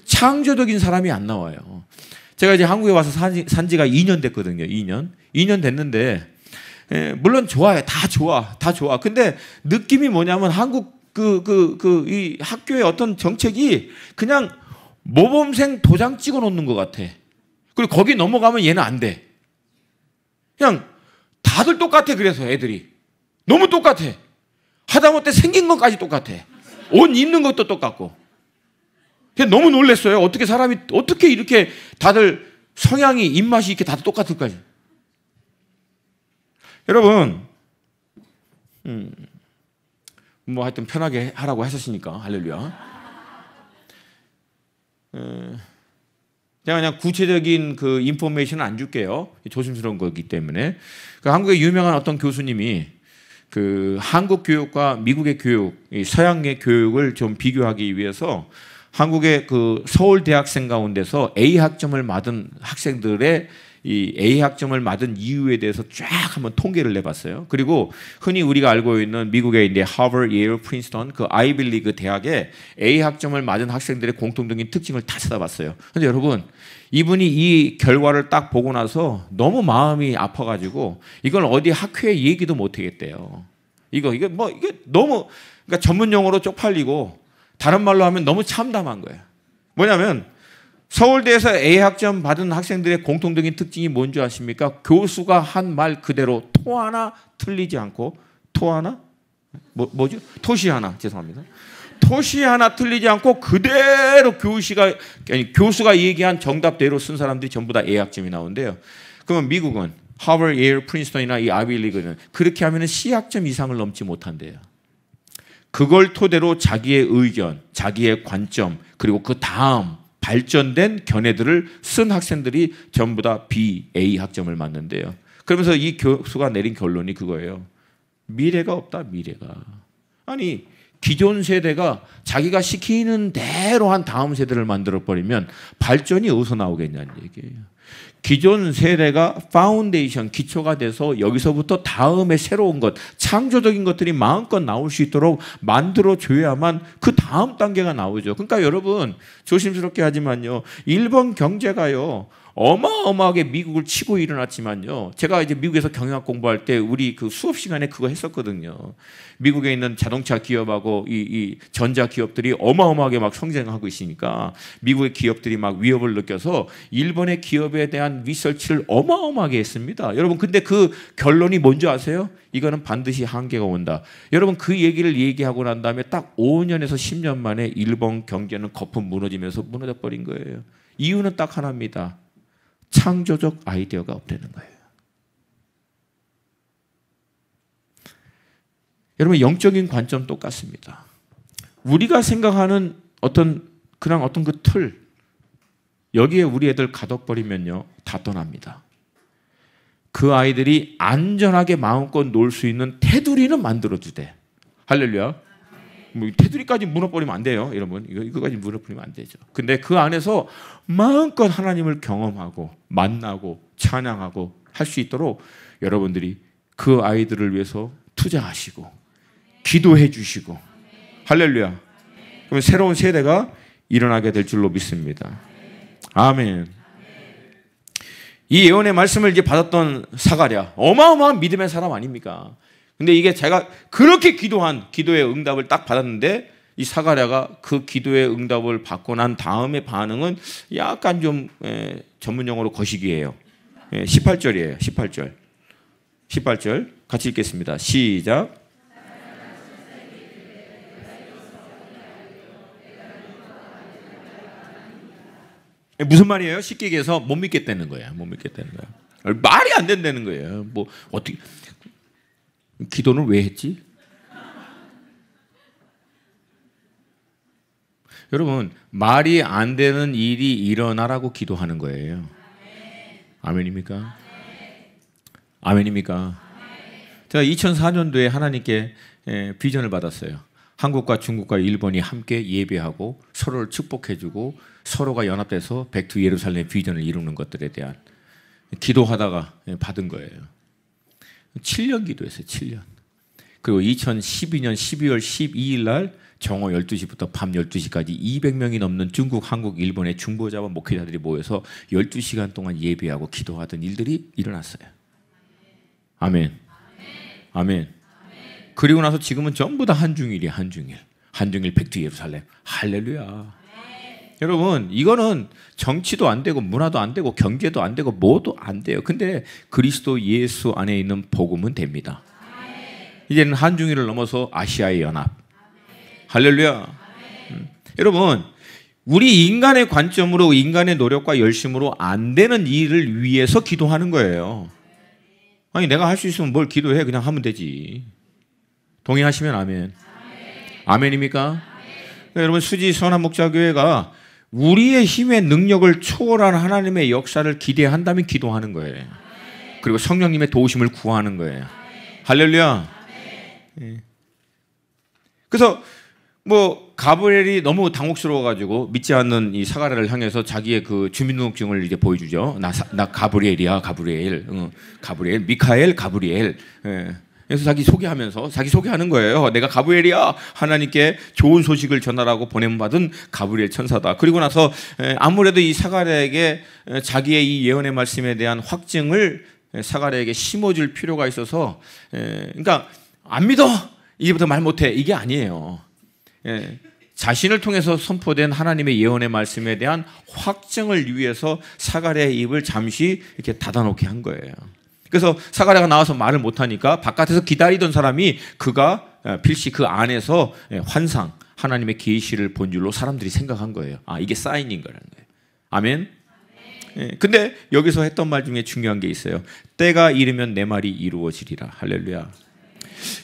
창조적인 사람이 안 나와요. 제가 이제 한국에 와서 산 지가 2년 됐거든요. 2년 됐는데, 물론 좋아요. 다 좋아. 근데 느낌이 뭐냐면 한국 이 학교의 어떤 정책이 그냥 모범생 도장 찍어 놓는 것 같아. 그리고 거기 넘어가면 얘는 안 돼. 그냥 다들 똑같아. 그래서 애들이 너무 똑같아. 하다못해 생긴 것까지 똑같아. 옷 입는 것도 똑같고. 너무 놀랐어요. 어떻게 사람이 어떻게 이렇게 다들 성향이, 입맛이 이렇게 다들 똑같을까요? 여러분, 뭐 하여튼 편하게 하라고 하셨으니까 할렐루야. 제가 그냥 구체적인 그 인포메이션은 안 줄게요. 조심스러운 거기 때문에. 그 한국의 유명한 어떤 교수님이 그 한국 교육과 미국의 교육, 서양의 교육을 좀 비교하기 위해서 한국의 그 서울 대학생 가운데서 A 학점을 받은 학생들의 이 A 학점을 받은 이유에 대해서 쫙 한번 통계를 내봤어요. 그리고 흔히 우리가 알고 있는 미국의 이제 하버드, 예일, 프린스턴 그 아이빌리그 대학에 A 학점을 받은 학생들의 공통적인 특징을 다 찾아봤어요. 근데 여러분, 이분이 이 결과를 딱 보고 나서 너무 마음이 아파가지고 이걸 어디 학회에 얘기도 못 하겠대요. 이게 너무, 그러니까 전문 용어로 쪽팔리고 다른 말로 하면 너무 참담한 거예요. 뭐냐면 서울대에서 A학점 받은 학생들의 공통적인 특징이 뭔지 아십니까? 교수가 한 말 그대로 토 하나 틀리지 않고, 토 하나? 뭐죠? 토시 하나, 죄송합니다. 토시 하나 틀리지 않고 그대로 교수가 얘기한 정답대로 쓴 사람들이 전부 다 A학점이 나오는데요. 그러면 미국은 하버드, 예일, 프린스턴이나 이 아비리그는 그렇게 하면은 C학점 이상을 넘지 못한대요. 그걸 토대로 자기의 의견, 자기의 관점, 그리고 그 다음 발전된 견해들을 쓴 학생들이 전부 다 B, A 학점을 맞는데요. 그러면서 이 교수가 내린 결론이 그거예요. 미래가 없다, 미래가. 아니, 기존 세대가 자기가 시키는 대로 한 다음 세대를 만들어버리면 발전이 어디서 나오겠냐는 얘기예요. 기존 세대가 파운데이션, 기초가 돼서 여기서부터 다음에 새로운 것, 창조적인 것들이 마음껏 나올 수 있도록 만들어줘야만 그 다음 단계가 나오죠. 그러니까 여러분 조심스럽게 하지만요, 일본 경제가요 어마어마하게 미국을 치고 일어났지만요, 제가 이제 미국에서 경영학 공부할 때 우리 그 수업 시간에 그거 했었거든요. 미국에 있는 자동차 기업하고 이 전자 기업들이 어마어마하게 막 성장하고 있으니까 미국의 기업들이 막 위협을 느껴서 일본의 기업에 대한 리서치를 어마어마하게 했습니다. 여러분, 근데 그 결론이 뭔지 아세요? 이거는 반드시 한계가 온다. 여러분, 그 얘기를 얘기하고 난 다음에 딱 5년에서 10년 만에 일본 경제는 거품 무너지면서 무너져 버린 거예요. 이유는 딱 하나입니다. 창조적 아이디어가 없다는 거예요. 여러분, 영적인 관점 똑같습니다. 우리가 생각하는 어떤 그 틀, 여기에 우리 애들 가둬버리면요 다 떠납니다. 그 아이들이 안전하게 마음껏 놀 수 있는 테두리는 만들어주되, 할렐루야. 뭐 테두리까지 무너버리면 안 돼요, 여러분. 이거까지 무너버리면 안 되죠. 근데 그 안에서 마음껏 하나님을 경험하고 만나고 찬양하고 할 수 있도록 여러분들이 그 아이들을 위해서 투자하시고 기도해 주시고, 할렐루야. 그러면 새로운 세대가 일어나게 될 줄로 믿습니다. 아멘. 이 예언의 말씀을 이제 받았던 사가랴, 어마어마한 믿음의 사람 아닙니까? 근데 이게 제가 그렇게 기도한 기도의 응답을 딱 받았는데, 이 사가랴가 그 기도의 응답을 받고 난 다음에 반응은 약간 좀 전문 용어로 거시기예요. 18절이에요. 18절 같이 읽겠습니다. 시작. 무슨 말이에요? 쉽게 얘기해서 못 믿겠다는 거예요. 못 믿겠다는 거예요. 말이 안 된다는 거예요. 뭐 어떻게 기도는 왜 했지? 여러분, 말이 안 되는 일이 일어나라고 기도하는 거예요. 아멘입니까? 아멘입니까? 제가 2004년도에 하나님께 비전을 받았어요. 한국과 중국과 일본이 함께 예배하고 서로를 축복해주고 서로가 연합돼서 백투 예루살렘 비전을 이루는 것들에 대한 기도하다가 받은 거예요. 7년 기도했어요. 7년. 그리고 2012년 12월 12일 날 정오 12시부터 밤 12시까지 200명이 넘는 중국, 한국, 일본의 중보자와 목회자들이 모여서 12시간 동안 예배하고 기도하던 일들이 일어났어요. 아멘. 아멘. 그리고 나서 지금은 전부 다 한중일이에요. 한중일 백투 예루살렘. 할렐루야. 여러분, 이거는 정치도 안 되고 문화도 안 되고 경제도 안 되고 뭐도 안 돼요. 근데 그리스도 예수 안에 있는 복음은 됩니다. 이제는 한중일을 넘어서 아시아의 연합. 할렐루야. 여러분, 우리 인간의 관점으로, 인간의 노력과 열심으로 안 되는 일을 위해서 기도하는 거예요. 아니, 내가 할 수 있으면 뭘 기도해? 그냥 하면 되지. 동의하시면 아멘. 아멘입니까? 여러분, 수지 선한 목자교회가 우리의 힘의 능력을 초월한 하나님의 역사를 기대한다면 기도하는 거예요. 그리고 성령님의 도우심을 구하는 거예요. 할렐루야. 그래서 뭐 가브리엘이 너무 당혹스러워가지고 믿지 않는 이 사가랴를 향해서 자기의 그 주민등록증을 이제 보여주죠. 나 가브리엘이야, 가브리엘. 가브리엘, 미카엘, 가브리엘. 그래서 자기 소개하는 거예요. 내가 가브리엘이야. 하나님께 좋은 소식을 전하라고 보냄받은 가브리엘 천사다. 그리고 나서 아무래도 이 사가랴에게 자기의 이 예언의 말씀에 대한 확증을 사가랴에게 심어줄 필요가 있어서, 그러니까 안 믿어, 이제부터 말 못해, 이게 아니에요. 자신을 통해서 선포된 하나님의 예언의 말씀에 대한 확증을 위해서 사가랴의 입을 잠시 이렇게 닫아놓게 한 거예요. 그래서 사가랴가 나와서 말을 못하니까 바깥에서 기다리던 사람이 그가 필시 그 안에서 환상, 하나님의 계시를 본 줄로 사람들이 생각한 거예요. 아, 이게 사인인 거라는 거예요. 아멘. 근데 여기서 했던 말 중에 중요한 게 있어요. 때가 이르면 내 말이 이루어지리라. 할렐루야.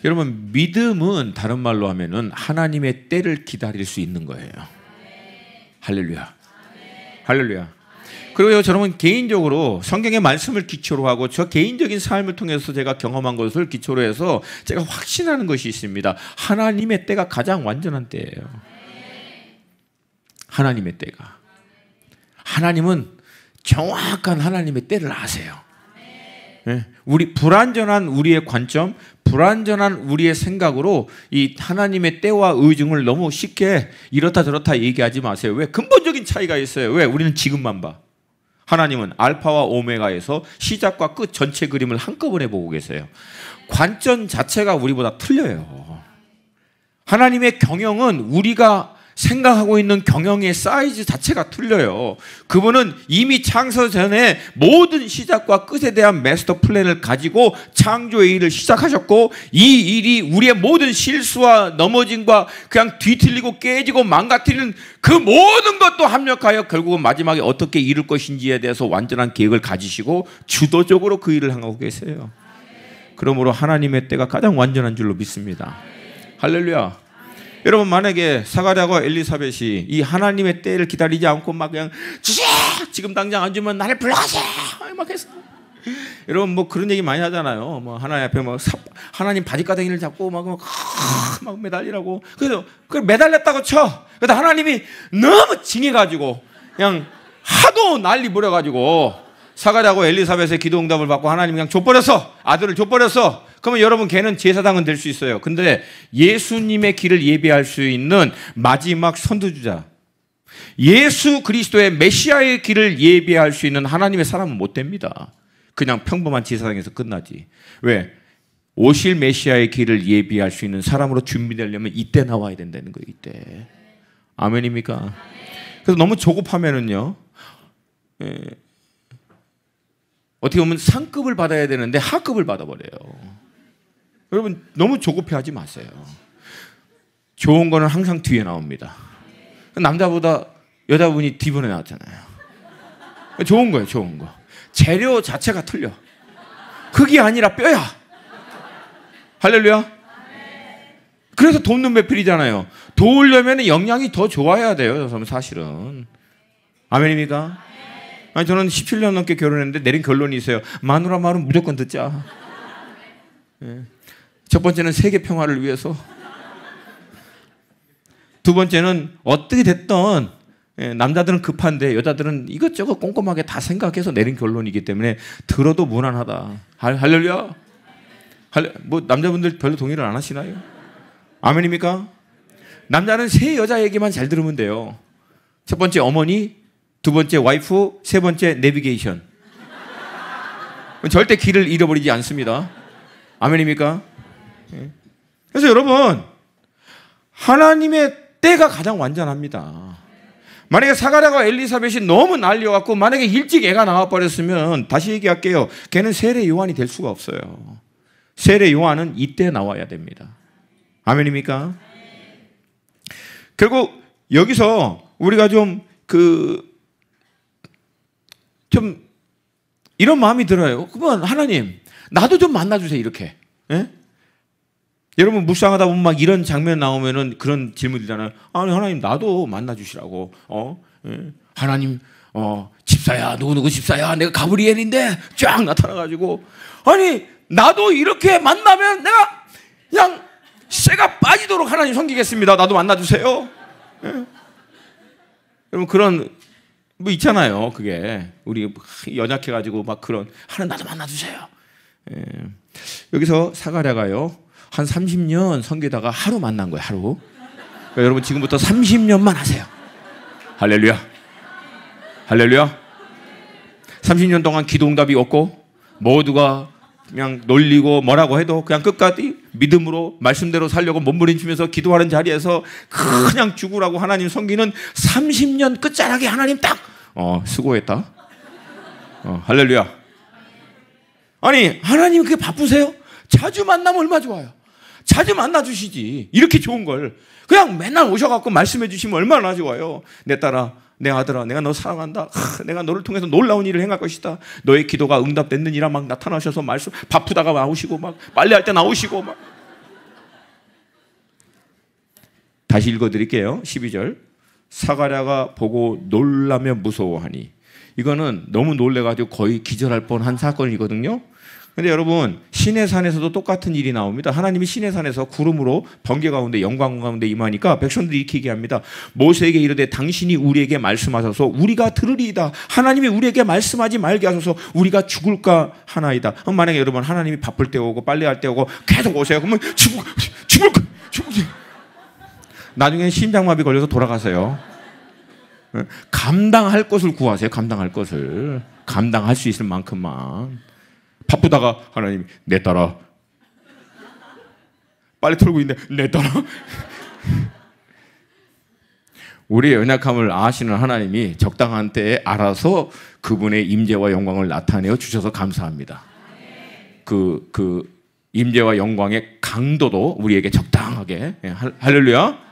여러분, 믿음은 다른 말로 하면은 하나님의 때를 기다릴 수 있는 거예요. 할렐루야. 할렐루야. 그리고 저는 개인적으로 성경의 말씀을 기초로 하고 저 개인적인 삶을 통해서 제가 경험한 것을 기초로 해서 제가 확신하는 것이 있습니다. 하나님의 때가 가장 완전한 때예요. 하나님의 때가. 하나님은 정확한 하나님의 때를 아세요. 우리 불완전한 우리의 관점, 불완전한 우리의 생각으로 이 하나님의 때와 의중을 너무 쉽게 이렇다 저렇다 얘기하지 마세요. 왜? 근본적인 차이가 있어요. 왜? 우리는 지금만 봐. 하나님은 알파와 오메가에서 시작과 끝 전체 그림을 한꺼번에 보고 계세요. 관점 자체가 우리보다 틀려요. 하나님의 경영은 우리가 생각하고 있는 경영의 사이즈 자체가 틀려요. 그분은 이미 창세 전에 모든 시작과 끝에 대한 마스터 플랜을 가지고 창조의 일을 시작하셨고, 이 일이 우리의 모든 실수와 넘어짐과 그냥 뒤틀리고 깨지고 망가뜨리는 그 모든 것도 합력하여 결국은 마지막에 어떻게 이룰 것인지에 대해서 완전한 계획을 가지시고 주도적으로 그 일을 하고 계세요. 그러므로 하나님의 때가 가장 완전한 줄로 믿습니다. 할렐루야. 여러분, 만약에 사가랴와 엘리사벳이 이 하나님의 때를 기다리지 않고 막 그냥 지금 당장 안 주면 나를 불러가세요 막 했어. 여러분, 뭐 그런 얘기 많이 하잖아요. 뭐 하나님 앞에 뭐 하나님 바지가랑이를 잡고 막 매달리라고. 그래서 그걸 매달렸다고 쳐. 그래서 하나님이 너무 징해가지고 그냥 하도 난리 부려가지고 사가랴고 엘리사벳의 기도 응답을 받고 하나님이 그냥 줘버렸어. 아들을 줘버렸어. 그러면 여러분, 걔는 제사장은 될 수 있어요. 근데 예수님의 길을 예비할 수 있는 마지막 선두주자, 예수 그리스도의 메시아의 길을 예비할 수 있는 하나님의 사람은 못 됩니다. 그냥 평범한 제사장에서 끝나지. 왜? 오실 메시아의 길을 예비할 수 있는 사람으로 준비되려면 이때 나와야 된다는 거예요. 이때. 아멘입니까? 그래서 너무 조급하면은요, 어떻게 보면 상급을 받아야 되는데 하급을 받아버려요. 여러분, 너무 조급해하지 마세요. 좋은 거는 항상 뒤에 나옵니다. 남자보다 여자분이 뒤번에 나왔잖아요. 좋은 거예요, 좋은 거. 재료 자체가 틀려. 흙이 아니라 뼈야. 할렐루야. 그래서 돕는 배필이잖아요. 도우려면 영양이 더 좋아야 돼요, 사실은. 아멘입니까? 아니, 저는 17년 넘게 결혼했는데 내린 결론이 있어요. 마누라 말은 무조건 듣자. 첫 번째는 세계 평화를 위해서, 두 번째는 어떻게 됐던 남자들은 급한데 여자들은 이것저것 꼼꼼하게 다 생각해서 내린 결론이기 때문에 들어도 무난하다. 할렐루야. 뭐 남자분들 별로 동의를 안 하시나요? 아멘입니까? 남자는 세 여자 얘기만 잘 들으면 돼요. 첫 번째 어머니, 두 번째 와이프, 세 번째 내비게이션. 절대 길을 잃어버리지 않습니다. 아멘입니까? 그래서 여러분, 하나님의 때가 가장 완전합니다. 만약에 사가랴와 엘리사벳이 너무 날려갖고 만약에 일찍 애가 나와버렸으면, 다시 얘기할게요, 걔는 세례 요한이 될 수가 없어요. 세례 요한은 이때 나와야 됩니다. 아멘입니까? 결국 여기서 우리가 좀 이런 마음이 들어요. 그러면 하나님, 나도 좀 만나주세요. 이렇게. 예? 여러분, 묵상하다 보면 막 이런 장면 나오면은 그런 질문이잖아요. 아니, 하나님, 나도 만나주시라고. 예? 하나님, 집사야, 누구누구 집사야, 내가 가브리엘인데 쫙 나타나가지고, 아니, 나도 이렇게 만나면 내가 그냥 쇠가 빠지도록 하나님 섬기겠습니다. 나도 만나주세요. 예? 여러분, 그런 뭐 있잖아요. 그게 우리 연약해가지고 막 그런, 하나님 나도 만나주세요. 예. 여기서 사가랴가요, 한 30년 섬기다가 하루 만난 거예요. 하루. 그러니까 여러분, 지금부터 30년만 하세요. 할렐루야. 할렐루야. 30년 동안 기도 응답이 없고 모두가 그냥 놀리고 뭐라고 해도 그냥 끝까지 믿음으로 말씀대로 살려고 몸부림치면서 기도하는 자리에서 그냥 죽으라고 하나님 섬기는 30년 끝자락에 하나님 딱 수고했다. 할렐루야. 아니, 하나님 그게 바쁘세요? 자주 만나면 얼마 좋아요. 자주 만나주시지. 이렇게 좋은 걸 그냥 맨날 오셔갖고 말씀해 주시면 얼마나 좋아요. 내 딸아, 내 아들아, 내가 너 사랑한다. 내가 너를 통해서 놀라운 일을 행할 것이다. 너의 기도가 응답됐느니라 막 나타나셔서 말씀, 바쁘다가 나오시고 막 빨래할 때 나오시고 막. 다시 읽어드릴게요. 12절. 사가랴가 보고 놀라며 무서워하니. 이거는 너무 놀래가지고 거의 기절할 뻔한 사건이거든요. 근데 여러분, 시내산에서도 똑같은 일이 나옵니다. 하나님이 시내산에서 구름으로 번개 가운데 영광 가운데 임하니까 백성들이 이렇게 얘기합니다. 모세에게 이르되 당신이 우리에게 말씀하셔서 우리가 들으리이다. 하나님이 우리에게 말씀하지 말게 하소서 우리가 죽을까 하나이다. 만약에 여러분 하나님이 바쁠 때 오고 빨래할 때 오고 계속 오세요. 그러면 죽을까. 나중에 심장마비 걸려서 돌아가세요. 감당할 것을 구하세요. 감당할 것을. 감당할 수 있을 만큼만. 바쁘다가 하나님이 내 따라 빨리 털고 있는데 내 따라 우리의 연약함을 아시는 하나님이 적당한 때에 알아서 그분의 임재와 영광을 나타내어 주셔서 감사합니다. 그 임재와 영광의 강도도 우리에게 적당하게. 할렐루야.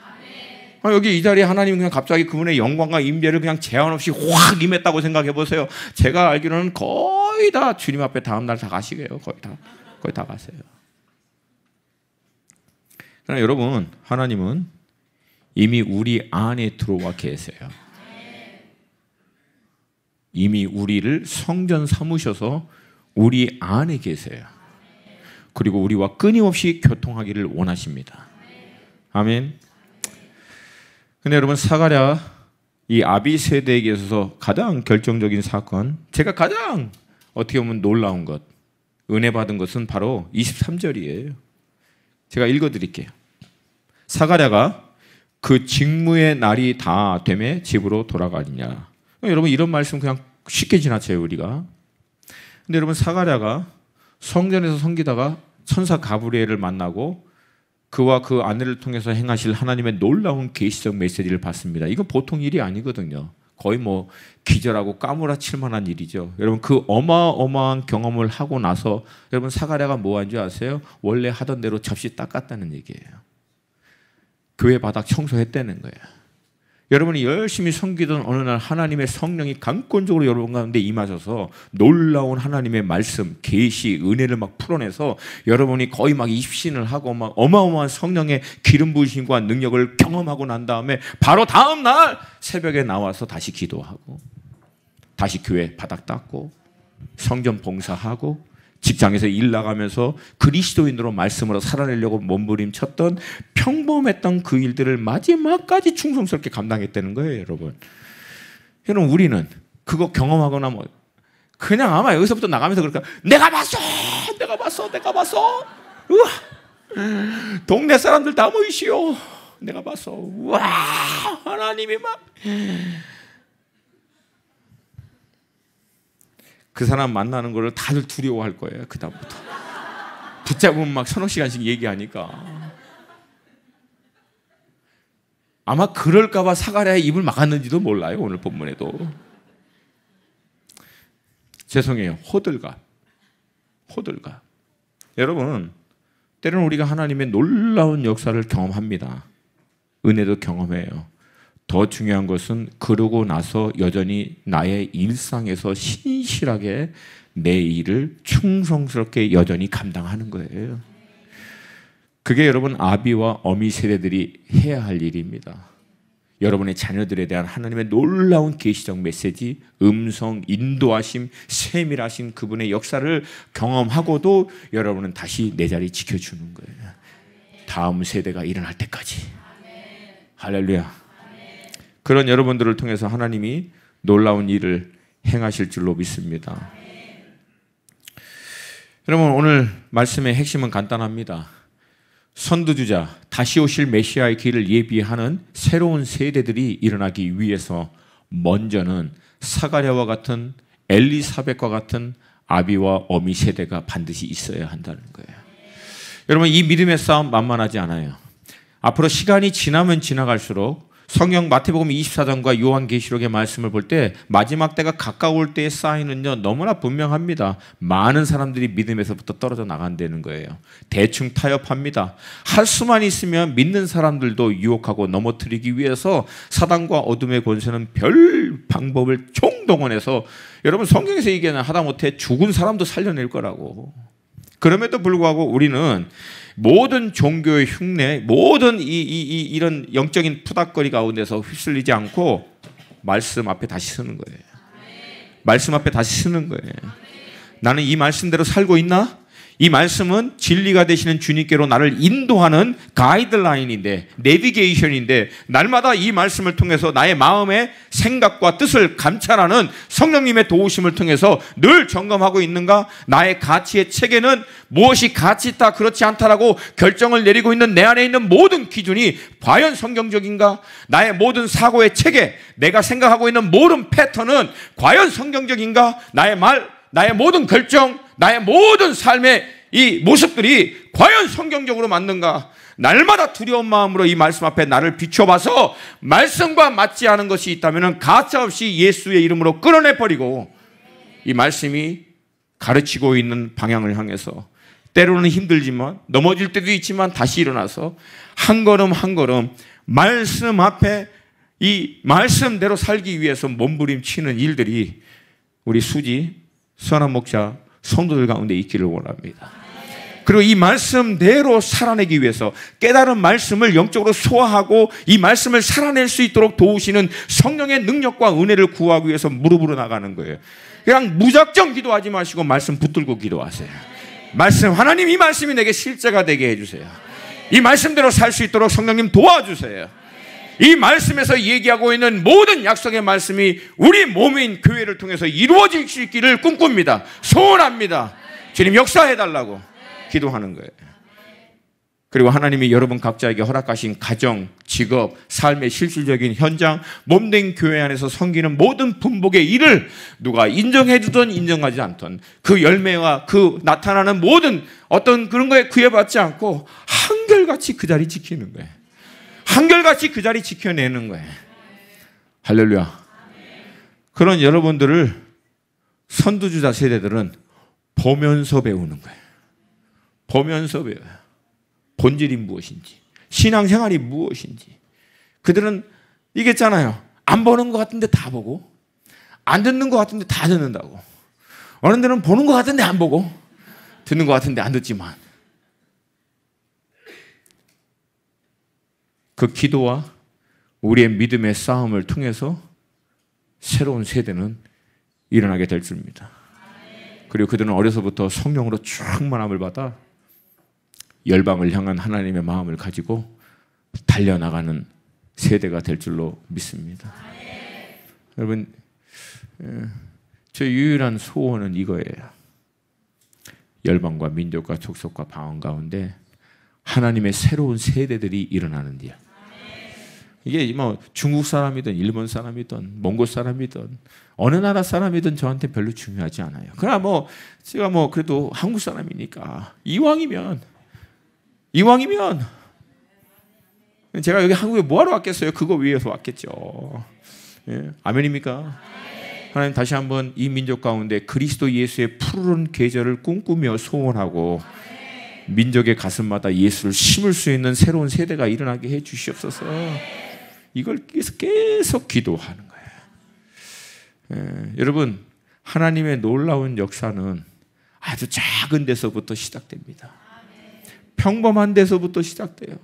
여기 이 자리에 하나님이 그냥 갑자기 그분의 영광과 임재를 그냥 제한 없이 확 임했다고 생각해 보세요. 제가 알기로는 거의 다 주님 앞에 다음날 다 가시게요. 거의 다 가세요. 그러나 여러분, 하나님은 이미 우리 안에 들어와 계세요. 이미 우리를 성전 삼으셔서 우리 안에 계세요. 그리고 우리와 끊임없이 교통하기를 원하십니다. 아멘. 근데 여러분, 사가랴 이 아비 세대에게 있어서 가장 결정적인 사건, 제가 가장 어떻게 보면 놀라운 것, 은혜 받은 것은 바로 23절이에요. 제가 읽어드릴게요. 사가랴가 그 직무의 날이 다 되매 집으로 돌아가느냐. 여러분, 이런 말씀 그냥 쉽게 지나쳐요, 우리가. 근데 여러분, 사가랴가 성전에서 섬기다가 천사 가브리엘을 만나고 그와 그 아내를 통해서 행하실 하나님의 놀라운 계시적 메시지를 받습니다. 이거 보통 일이 아니거든요. 거의 뭐 기절하고 까무라칠 만한 일이죠. 여러분, 그 어마어마한 경험을 하고 나서 여러분, 사가랴가 뭐 한 줄 아세요? 원래 하던 대로 접시 닦았다는 얘기예요. 교회 바닥 청소했다는 거예요. 여러분이 열심히 섬기던 어느 날 하나님의 성령이 강권적으로 여러분 가운데 임하셔서 놀라운 하나님의 말씀, 계시, 은혜를 막 풀어내서 여러분이 거의 막 입신을 하고 막 어마어마한 성령의 기름 부으심과 능력을 경험하고 난 다음에 바로 다음 날 새벽에 나와서 다시 기도하고 다시 교회 바닥 닦고 성전 봉사하고 직장에서 일 나가면서 그리스도인으로 말씀으로 살아내려고 몸부림쳤던 평범했던 그 일들을 마지막까지 충성스럽게 감당했다는 거예요, 여러분. 여러분, 우리는 그거 경험하거나 뭐 그냥 아마 여기서부터 나가면서 그럴까? 내가 봤어. 우와, 동네 사람들 다 모이시오. 내가 봤어. 와, 하나님이 막. 그 사람 만나는 거를 다들 두려워할 거예요. 그 다음부터 붙잡으면 막 서너 시간씩 얘기하니까 아마 그럴까 봐 사가랴의 입을 막았는지도 몰라요. 오늘 본문에도. 죄송해요. 호들갑. 여러분, 때로는 우리가 하나님의 놀라운 역사를 경험합니다. 은혜도 경험해요. 더 중요한 것은 그러고 나서 여전히 나의 일상에서 신실하게 내 일을 충성스럽게 여전히 감당하는 거예요. 그게 여러분 아비와 어미 세대들이 해야 할 일입니다. 여러분의 자녀들에 대한 하나님의 놀라운 계시적 메시지, 음성, 인도하심, 세밀하신 그분의 역사를 경험하고도 여러분은 다시 내 자리 지켜주는 거예요. 다음 세대가 일어날 때까지. 할렐루야. 그런 여러분들을 통해서 하나님이 놀라운 일을 행하실 줄로 믿습니다. 여러분, 오늘 말씀의 핵심은 간단합니다. 선두주자, 다시 오실 메시아의 길을 예비하는 새로운 세대들이 일어나기 위해서 먼저는 사가랴와 같은, 엘리사벳과 같은 아비와 어미 세대가 반드시 있어야 한다는 거예요. 여러분, 이 믿음의 싸움 만만하지 않아요. 앞으로 시간이 지나면 지나갈수록 성경 마태복음 24장과 요한계시록의 말씀을 볼 때 마지막 때가 가까울 때의 사인은요 너무나 분명합니다. 많은 사람들이 믿음에서부터 떨어져 나간다는 거예요. 대충 타협합니다. 할 수만 있으면 믿는 사람들도 유혹하고 넘어뜨리기 위해서 사단과 어둠의 권세는 별 방법을 총동원해서, 여러분 성경에서 얘기하는 하다못해 죽은 사람도 살려낼 거라고. 그럼에도 불구하고 우리는 모든 종교의 흉내, 모든 이런 영적인 푸닥거리 가운데서 휩쓸리지 않고 말씀 앞에 다시 서는 거예요. 말씀 앞에 다시 서는 거예요. 나는 이 말씀대로 살고 있나? 이 말씀은 진리가 되시는 주님께로 나를 인도하는 가이드라인인데, 내비게이션인데, 날마다 이 말씀을 통해서 나의 마음의 생각과 뜻을 감찰하는 성령님의 도우심을 통해서 늘 점검하고 있는가? 나의 가치의 체계는 무엇이 가치 있다, 그렇지 않다라고 결정을 내리고 있는 내 안에 있는 모든 기준이 과연 성경적인가? 나의 모든 사고의 체계, 내가 생각하고 있는 모든 패턴은 과연 성경적인가? 나의 모든 결정, 나의 모든 삶의 이 모습들이 과연 성경적으로 맞는가? 날마다 두려운 마음으로 이 말씀 앞에 나를 비춰봐서 말씀과 맞지 않은 것이 있다면 가차없이 예수의 이름으로 끊어내버리고, 이 말씀이 가르치고 있는 방향을 향해서 때로는 힘들지만 넘어질 때도 있지만 다시 일어나서 한 걸음 한 걸음 말씀 앞에 이 말씀대로 살기 위해서 몸부림치는 일들이 우리 수지, 선한 목자, 성도들 가운데 있기를 원합니다. 그리고 이 말씀대로 살아내기 위해서 깨달은 말씀을 영적으로 소화하고 이 말씀을 살아낼 수 있도록 도우시는 성령의 능력과 은혜를 구하기 위해서 무릎으로 나가는 거예요. 그냥 무작정 기도하지 마시고 말씀 붙들고 기도하세요. 말씀, 하나님 이 말씀이 내게 실제가 되게 해주세요. 이 말씀대로 살 수 있도록 성령님 도와주세요. 이 말씀에서 얘기하고 있는 모든 약속의 말씀이 우리 몸인 교회를 통해서 이루어질 수 있기를 꿈꿉니다. 소원합니다. 주님 역사해달라고 기도하는 거예요. 그리고 하나님이 여러분 각자에게 허락하신 가정, 직업, 삶의 실질적인 현장, 몸된 교회 안에서 섬기는 모든 분복의 일을 누가 인정해주든 인정하지 않든 그 열매와 그 나타나는 모든 어떤 그런 거에 구애받지 않고 한결같이 그 자리 지키는 거예요. 한결같이 그 자리 지켜내는 거예요. 할렐루야. 그런 여러분들을 선두주자 세대들은 보면서 배우는 거예요. 보면서 배워요. 본질이 무엇인지, 신앙생활이 무엇인지. 그들은 이겠잖아요. 안 보는 것 같은데 다 보고, 안 듣는 것 같은데 다 듣는다고. 어느 데는 보는 것 같은데 안 보고, 듣는 것 같은데 안 듣지만, 그 기도와 우리의 믿음의 싸움을 통해서 새로운 세대는 일어나게 될 줄입니다. 그리고 그들은 어려서부터 성령으로 충만함을 받아 열방을 향한 하나님의 마음을 가지고 달려나가는 세대가 될 줄로 믿습니다. 여러분, 저 유일한 소원은 이거예요. 열방과 민족과 족속과 방언 가운데 하나님의 새로운 세대들이 일어나는 일. 이게 뭐 중국 사람이든 일본 사람이든 몽골 사람이든 어느 나라 사람이든 저한테 별로 중요하지 않아요. 그러나 뭐 제가 뭐 그래도 한국 사람이니까 이왕이면 제가 여기 한국에 뭐하러 왔겠어요? 그거 위해서 왔겠죠. 예, 아멘입니까? 하나님 다시 한번 이 민족 가운데 그리스도 예수의 푸르른 계절을 꿈꾸며 소원하고 민족의 가슴마다 예수를 심을 수 있는 새로운 세대가 일어나게 해 주시옵소서. 이걸 계속 기도하는 거예요. 여러분, 하나님의 놀라운 역사는 아주 작은 데서부터 시작됩니다. 평범한 데서부터 시작돼요.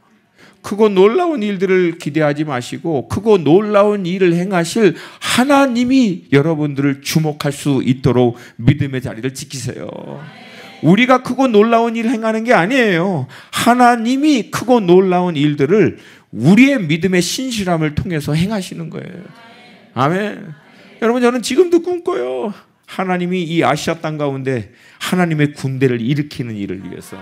크고 놀라운 일들을 기대하지 마시고 크고 놀라운 일을 행하실 하나님이 여러분들을 주목할 수 있도록 믿음의 자리를 지키세요. 우리가 크고 놀라운 일을 행하는 게 아니에요. 하나님이 크고 놀라운 일들을 우리의 믿음의 신실함을 통해서 행하시는 거예요. 아멘. 여러분, 저는 지금도 꿈꿔요. 하나님이 이 아시아 땅 가운데 하나님의 군대를 일으키는 일을 위해서,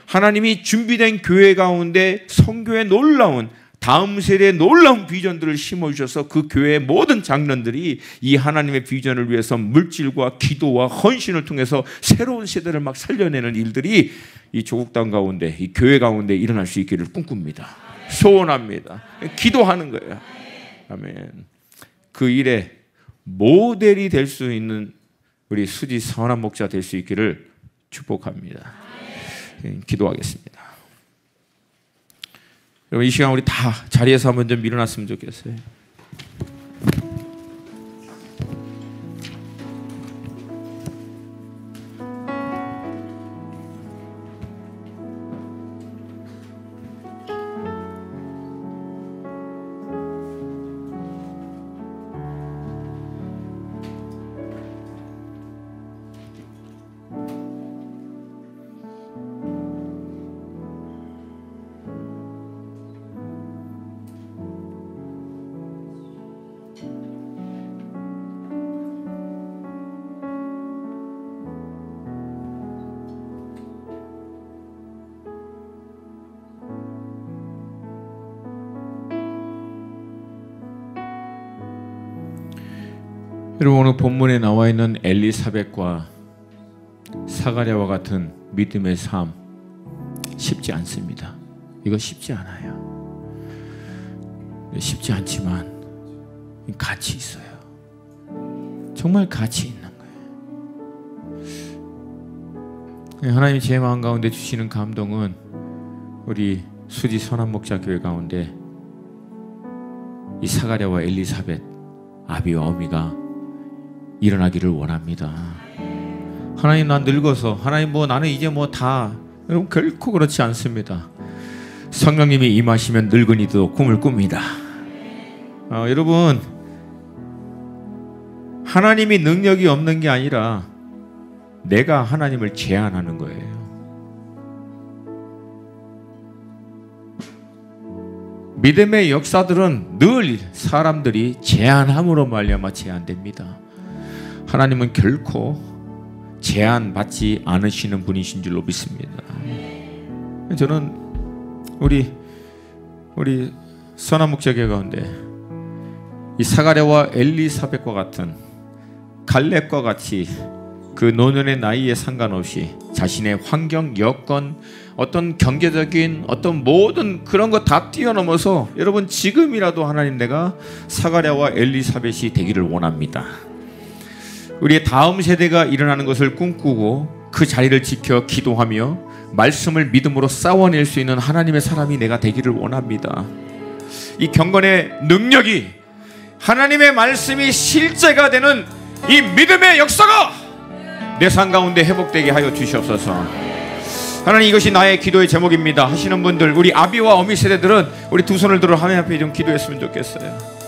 하나님이 준비된 교회 가운데 선교의 놀라운 다음 세대의 놀라운 비전들을 심어주셔서 그 교회의 모든 장로들이 이 하나님의 비전을 위해서 물질과 기도와 헌신을 통해서 새로운 세대를 막 살려내는 일들이 이 조국 땅 가운데, 이 교회 가운데 일어날 수 있기를 꿈꿉니다. 소원합니다. 기도하는 거예요. 아멘. 그 일에 모델이 될 수 있는 우리 수지 선한 목자 될 수 있기를 축복합니다. 기도하겠습니다. 여러분, 이 시간 우리 다 자리에서 한번 좀 일어났으면 좋겠어요. 여러분, 오늘 본문에 나와 있는 엘리사벳과 사가랴와 같은 믿음의 삶 쉽지 않습니다. 이거 쉽지 않아요. 쉽지 않지만 가치 있어요. 정말 가치 있는 거예요. 하나님이 제 마음 가운데 주시는 감동은 우리 수지 선한 목자 교회 가운데 이 사가랴와 엘리사벳, 아비와 어미가 일어나기를 원합니다. 하나님, 난 늙어서, 하나님 나는 이제 다, 여러분, 결코 그렇지 않습니다. 성령님이 임하시면 늙은이도 꿈을 꿉니다. 여러분, 하나님이 능력이 없는 게 아니라 내가 하나님을 제한하는 거예요. 믿음의 역사들은 늘 사람들이 제한함으로 말미암아 제한됩니다. 하나님은 결코 제한받지 않으시는 분이신 줄로 믿습니다. 저는 우리 선한 목자교회 가운데 이 사가랴와 엘리사벳과 같은, 갈렙과 같이 그 노년의 나이에 상관없이 자신의 환경, 여건, 어떤 경제적인 어떤 모든 그런 거 다 뛰어넘어서 여러분, 지금이라도 하나님, 내가 사가랴와 엘리사벳이 되기를 원합니다. 우리의 다음 세대가 일어나는 것을 꿈꾸고 그 자리를 지켜 기도하며 말씀을 믿음으로 싸워낼 수 있는 하나님의 사람이 내가 되기를 원합니다. 이 경건의 능력이, 하나님의 말씀이 실제가 되는 이 믿음의 역사가 내 삶 가운데 회복되게 하여 주시옵소서. 하나님, 이것이 나의 기도의 제목입니다 하시는 분들, 우리 아비와 어미 세대들은 우리 두 손을 들어 하나님 앞에 좀 기도했으면 좋겠어요.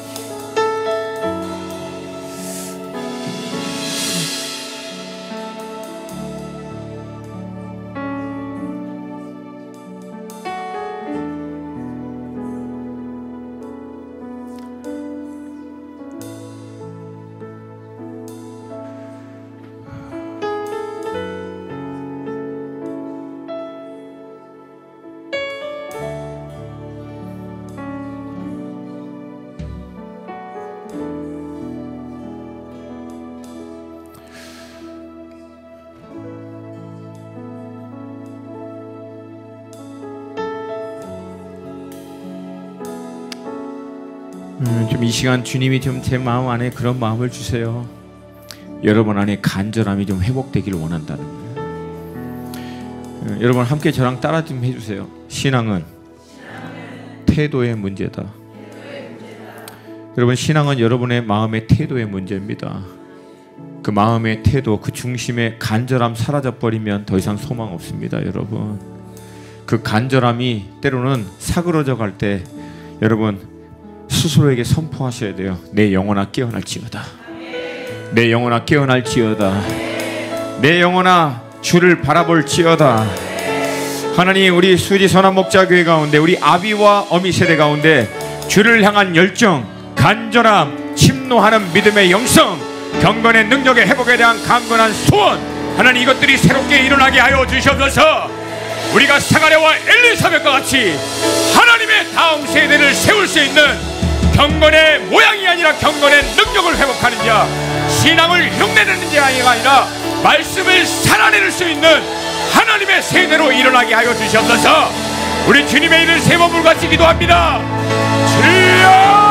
좀 이 시간 주님이 좀 제 마음 안에 그런 마음을 주세요. 여러분 안에 간절함이 좀 회복되기를 원한다는 거예요. 여러분 함께 저랑 따라 좀 해주세요. 신앙은 태도의 문제다. 여러분, 신앙은 여러분의 마음의 태도의 문제입니다. 그 마음의 태도, 그 중심의 간절함 사라져버리면 더 이상 소망 없습니다. 여러분, 그 간절함이 때로는 사그러져 갈 때 여러분 스스로에게 선포하셔야 돼요. 내 영혼아 깨어날지어다. 내 영혼아 깨어날지어다. 내 영혼아 주를 바라볼지어다. 하나님, 우리 수지 선한 목자 교회 가운데, 우리 아비와 어미 세대 가운데 주를 향한 열정, 간절함, 침노하는 믿음의 영성, 경건의 능력의 회복에 대한 강건한 소원, 하나님, 이것들이 새롭게 일어나게 하여 주시옵소서. 우리가 사가랴와 엘리사벳과 같이 하나님의 다음 세대를 세울 수 있는 경건의 모양이 아니라 경건의 능력을 회복하는 자, 신앙을 흉내내는 자가 아니라 말씀을 살아낼 수 있는 하나님의 세대로 일어나게 하여 주시옵소서. 우리 주님의 이름을 세 번 불같이 기도합니다. 주여!